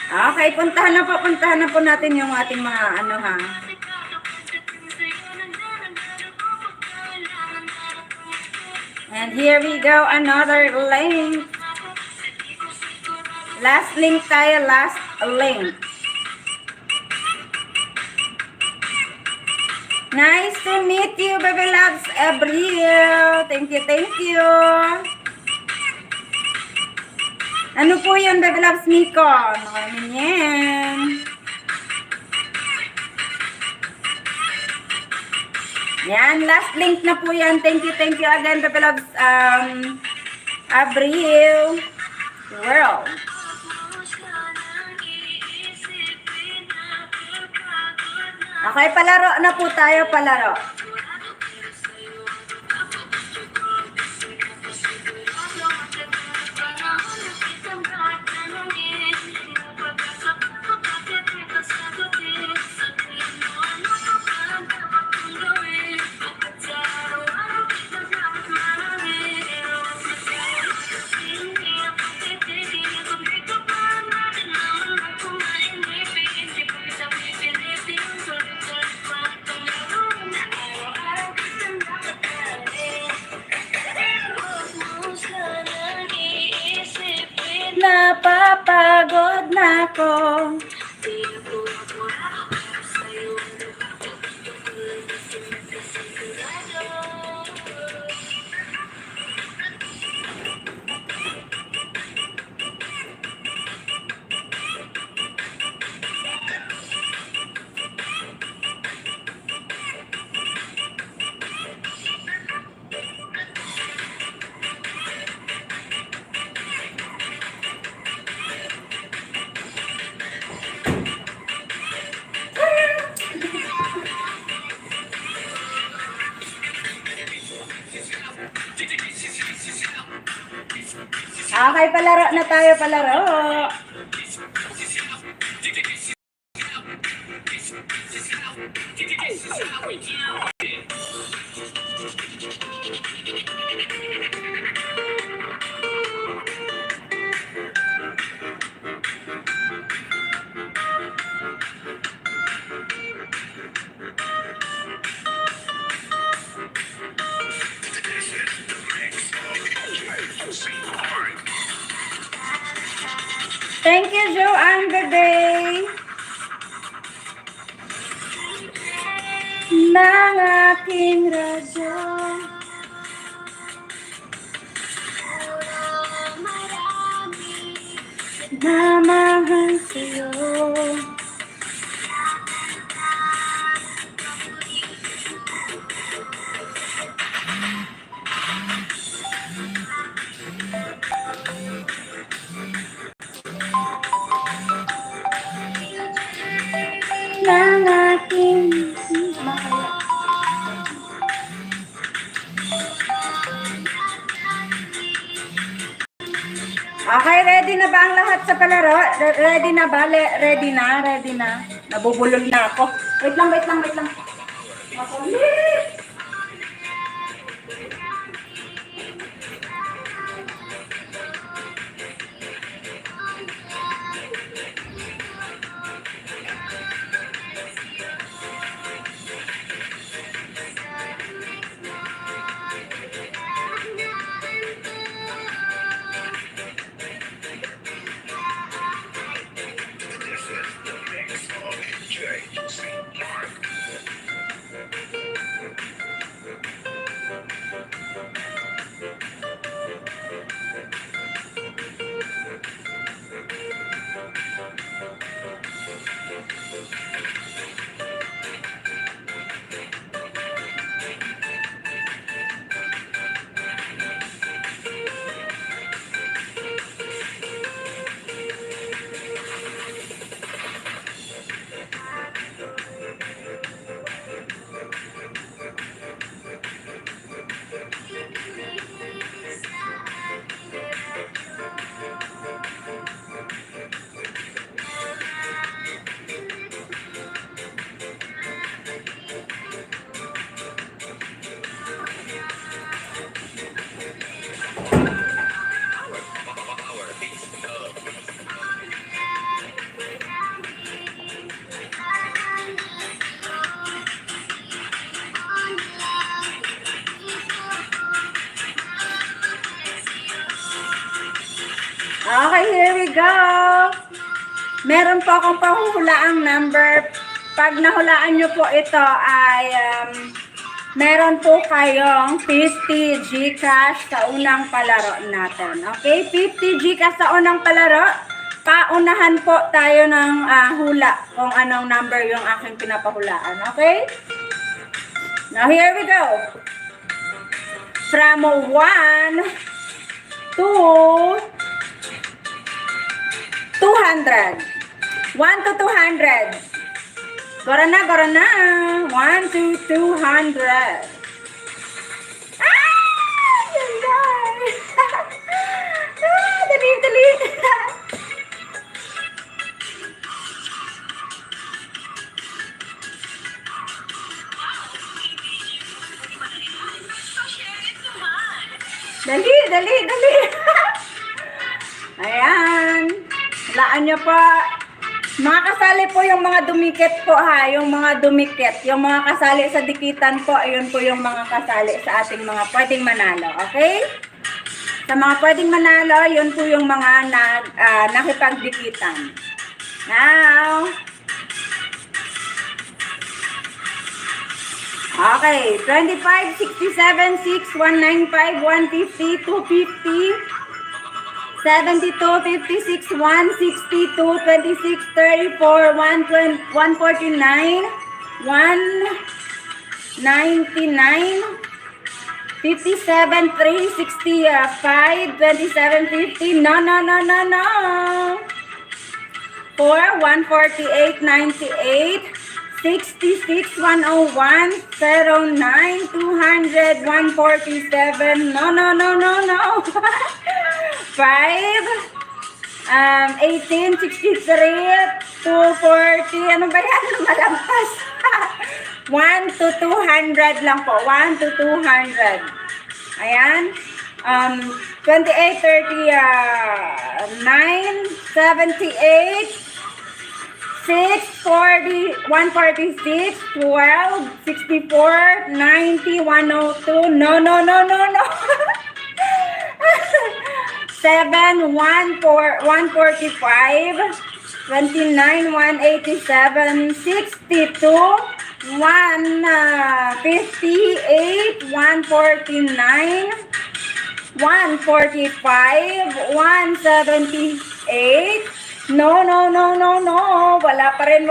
Okay, puntahan na po natin yung ating mga ano ha. And here we go, another link. Last link tayo, last link. Nice to meet you, Baby Loves, Abril. Thank you. Ano po yun, Baby Loves, Miko? Ano yan? Yan, last link na po yan. Thank you again, Baby Loves, Abril World. Okay, palaro na po tayo, palaro. Napapagod na ako. Okay, palaro na tayo, palaro. Thank you, Joanne. Good day. Ng aking radyo. Namahal sa'yo. Ng aking makaya. Okay, ready na ba ang lahat sa palaro? Ready na ba? Ready na? Ready na? Nabubulol na ako. Wait lang, wait lang, wait lang. Makulit! Okay, here we go. Meron po akong pahuhulaang number. Pag nahulaan nyo po ito ay meron po kayong 50 Gcash sa unang palaro natin. Okay, 50 Gcash sa unang palaro. Paunahan po tayo ng hula kung anong number yung aking pinapahulaan. Okay? Now here we go. From 1 to 200. 1 to 200. Gora na, gora na. 1 to 200. Ah! Ganda! Ah, dali, dali. Dali, dali, dali. Ayan. Laan nyo po. Mga kasali po yung mga dumikit po ha. Yung mga dumikit. Yung mga kasali sa dikitan po. Ayun po yung mga kasali sa ating mga pwedeng manalo. Okay? Sa mga pwedeng manalo, yun po yung mga nakipagdikitan. Now. Okay. 25, 67, 6, 195, 150, 250. 72, 56, 162, 26, 34, 149, 199, 57, 3, 65, 27, 50, no, no, no, no, no. 4, 148, 98, 66, 101, 09, 200, 147, no, no, no, no, no. 5, 18, 63, 240, ano ba yan? Malampas. 1 to 200 lang po. 1 to 200. Ayan. 28, 39, 78, 6, 40, 146, 12, 64, 90, 102. No, no, no, no, no. 7, 145, 29, 187, 62, 158, 149, 145, 178. No. Wala pa rin.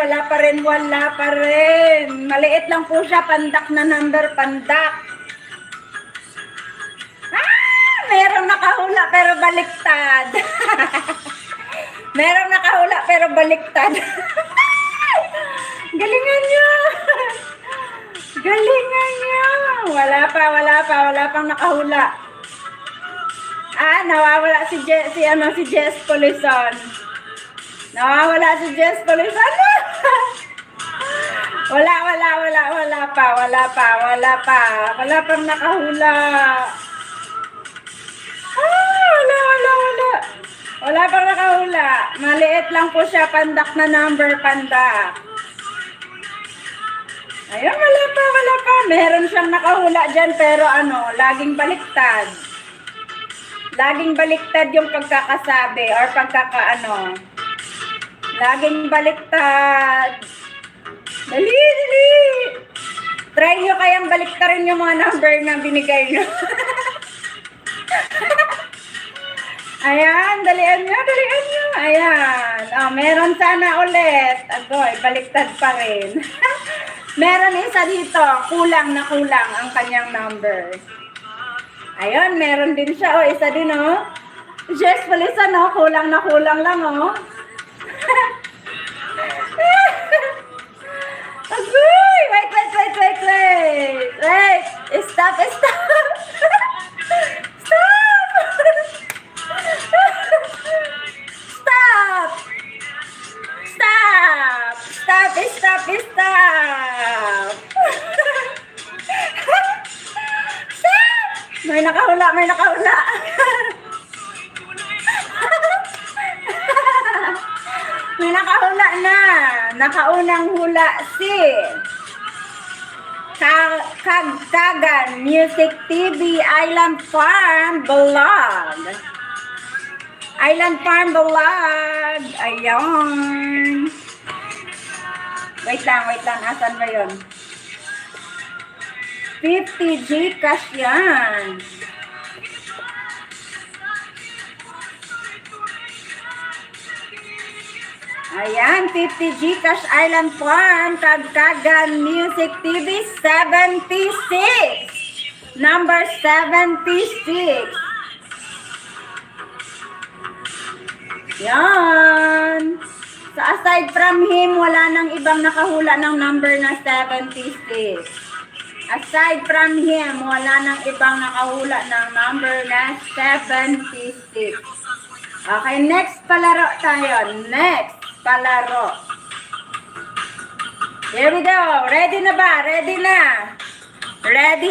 Maliit lang po siya. Pandak na number, pandak. Merong nakahula pero baliktad. Merong nakahula pero baliktad. Galingan niya. Wala pang nakahula. Nawawala si Jess Polison. Wala pang nakahula. Wala pang nakahula. Maliit lang po siya, pandak na number, pandak. Ayun, wala pa. Meron siyang nakahula dyan, pero laging baliktad. Laging baliktad yung pagkakasabi or Laging baliktad. Dali. Try nyo kayang baliktarin yung mga number na binigay nyo. Ayan, dalian nyo. Ayan. Meron sana ulit. Agoy, baliktad pa rin. Meron isa dito. Kulang ang kanyang number. Ayun, meron din siya. Isa din, Jess Polison, kulang lang, Agoy! Wait. Stop. Stop. May nakahula. May nakahula na. Nakaunang hula si Kagkagan Music TV Island Farm Vlog. Ayun. Wait lang. Asan ba yun? 50 Gcash yan. Ayan, 50 Gcash Island Farm, Kagkagan Music TV 76. Number 76. Yan. So aside from him, wala nang ibang nakahula ng number na 76. Aside from him, wala nang ibang nakahula ng number na 76. Okay, next palaro tayo. Here we go. Ready na ba? Ready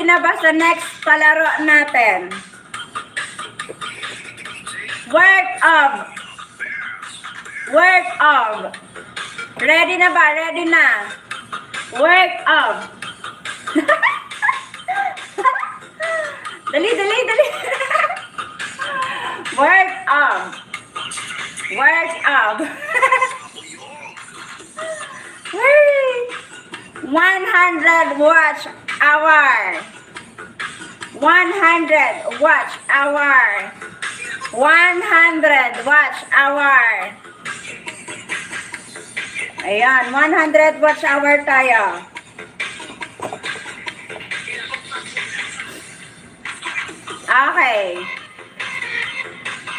na ba sa next palaro natin? Word of. Ready na ba? Word of. Dali. Word of. 100 watch hour. 100 watch hour. 100 watch hour. Ayan, 100 watch hour tayo. Okay.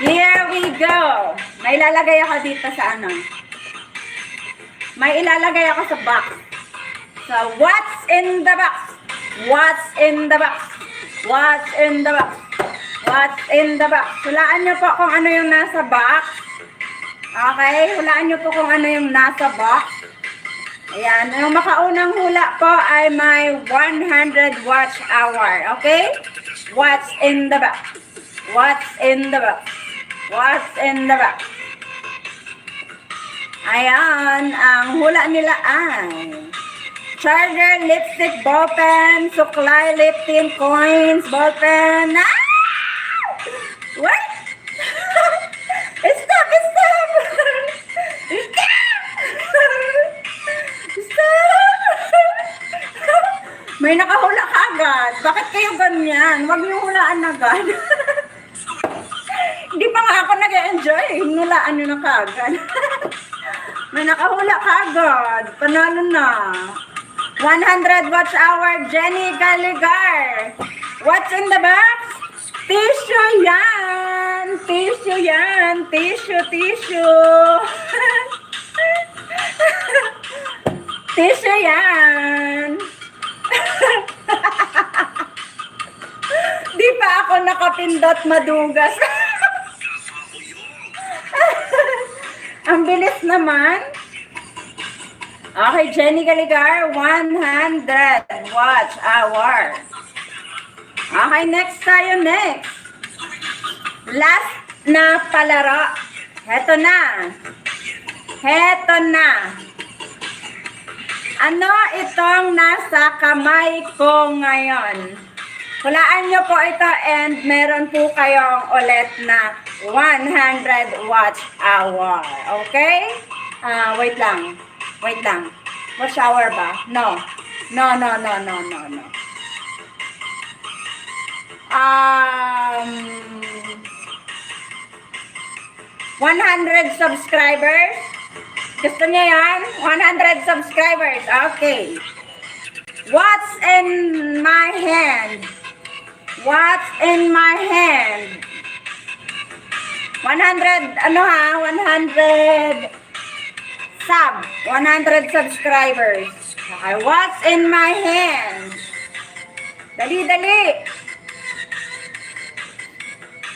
Here we go. May ilalagay ako dito sa May ilalagay ako sa box. So, what's in the box? Hulaan nyo po kung ano yung nasa box. Okay? Hulaan nyo po kung ano yung nasa box. Ayan. Yung makaunang hula po ay may 100 watch hour. Okay? What's in the box? Ayan. Ang hula nila ay charger, lipstick, ballpen, suklay, lip tint, coins, ballpen. What? Bakit kayo ganyan? Huwag niyo hulaan agad. Hindi pa nga ako nag-enjoy. Hulaan niyo na kagad. May nakahula kagad. Panalo na. 100 watch hour, Jenny Galigar. What's in the box? Tissue yan! Tissue yan! Tissue, tissue! Tissue yan! Di pa ako nakapindot madugas. Ang bilis naman. Okay, Jenny Galigar, 100 watch hour. Okay, next tayo, next. Last na palaro. Heto na. Heto na. Ano itong nasa kamay ko ngayon? Hulaan nyo po ito and meron po kayong ulit na 100 watch hour. Okay? Wait lang. Wait lang. Watch hour ba? No. No, no, no, no, no, no. 100 subscribers. Gusto niya yan? 100 subscribers. Okay. What's in my hand? What's in my hand? 100, ano ha? 100 sub. 100 subscribers. Okay. What's in my hand? Dali, dali.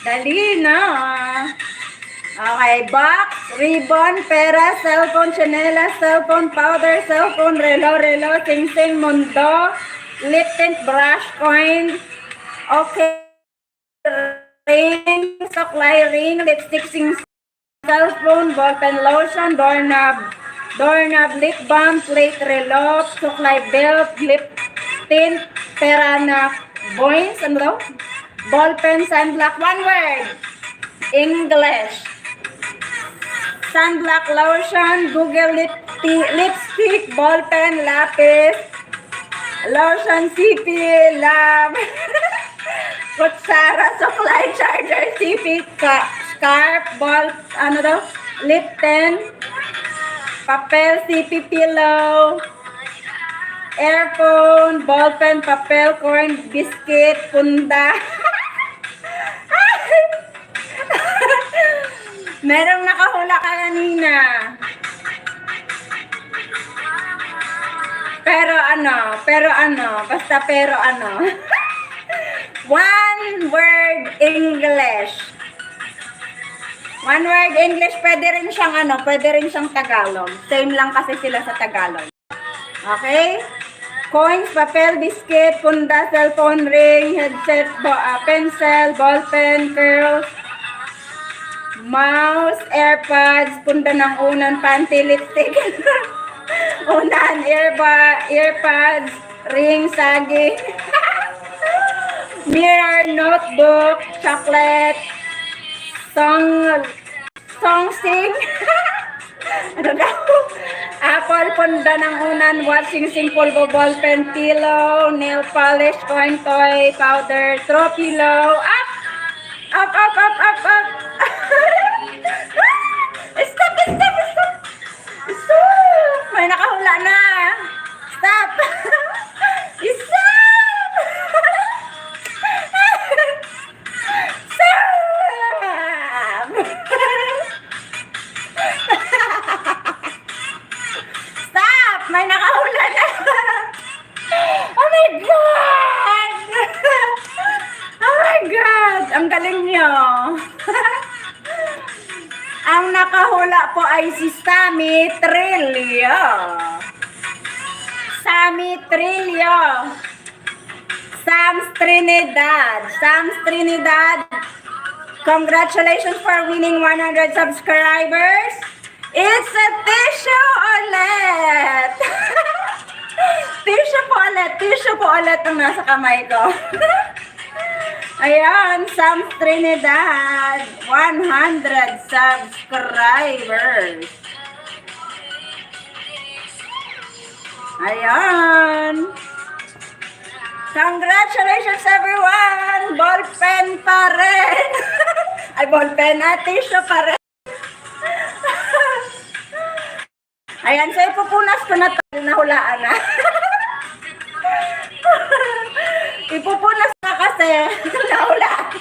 Dali na. Okay, box, ribbon, pera, cellphone, chanela, cellphone, powder, cellphone, relo, sing-sing, mundo, lip tint, brush, coin, okay, ring, suklay ring, lipstick, sing, cellphone, ballpen, lotion, doorknob, lip balm, plate, relo, suklay belt, lip tint, pera na, boins, ano daw? Ballpen, sunblock, one word, English. Sunblock lotion, Google lipstick, ballpen, lapis, lotion, CP, lab, kutsara, suklay, charger, CP, scarf, ball, ano daw, lip pen, papel, CP, pillow, earphone, ballpen, papel, corn, biscuit, punda. Merong nakahula ka kanina. Pero ano, basta pero ano. One word English. One word English, pwede rin siyang Tagalog. Same lang kasi sila sa Tagalog. Okay? Coins, papel, biscuit, punda, cellphone, ring, headset, pencil, ballpen, curls, mouse, AirPods, punda ng unan, panty, lipstick, unan, earpods, ring, saging, mirror, notebook, chocolate, song sing, ano daw? Apple, punda ng unan, watching, sing, pulbo, ballpen, pillow, nail polish, coin, toy, powder, throw pillow, up! Up! Stop! May nakahula na. Stop! Stop! Stop! May nakahula na. Oh my God! Oh my God! Ang galing niyo. Ang nakahula po ay si Sammy Trillo. Sammy Trillo. Sam's Trinidad. Congratulations for winning 100 subscribers. It's a tissue ulit. Tissue po ulit ang nasa kamay ko. Ayan, Sam Trinidad, 100 subscribers. Ayan. Congratulations everyone! Ballpen pa rin! Ay, ballpen na, tissue pa rin. Ayan, so ipupunas ko na ito. Nahulaan na. Ipupunas na kasi. Nahulaan.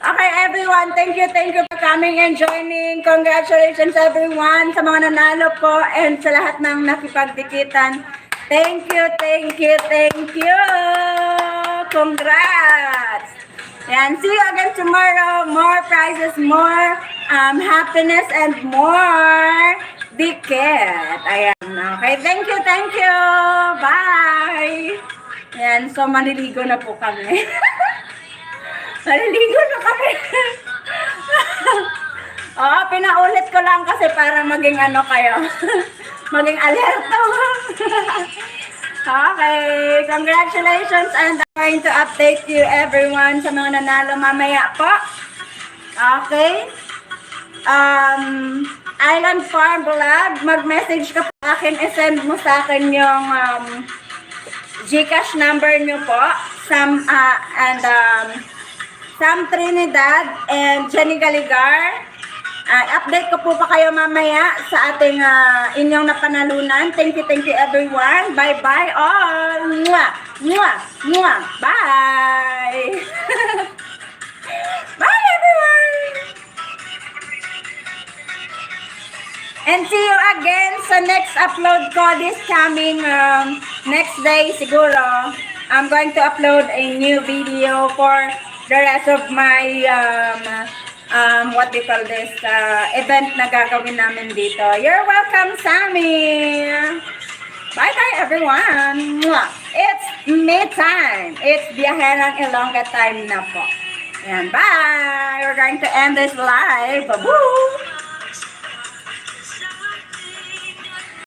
Okay, everyone. Thank you for coming and joining. Congratulations, everyone, sa mga nanalo po and sa lahat ng nakipagdikitan. Thank you. Congrats. And see you again tomorrow. More prizes, more happiness, and more dikit. Ayan. Okay, thank you. Bye. Ayan, so maliligo na po kami. Maliligo na kami. Oh, pinaulit ko lang kasi para maging ano kayo. Maging alerto. Okay, congratulations and I'm going to update you everyone sa mga nanalo mamaya po. Okay. Island Farm Vlog, mag-message ka po sa akin, isend mo sa akin yung Gcash number nyo po. Sam Trinidad and Jenny Galigar. Update ko po pa kayo mamaya sa ating inyong napanalunan. Thank you everyone. Bye all. Mwah. Bye. Bye everyone. And see you again sa next upload ko this coming next day siguro. I'm going to upload a new video for the rest of my what do you call this, event na gagawin namin dito. You're welcome, Sammy! Bye everyone! Mwah! It's me time! It's Biyaherang Ilongga time na po. And bye! We're going to end this live. Bye-boo!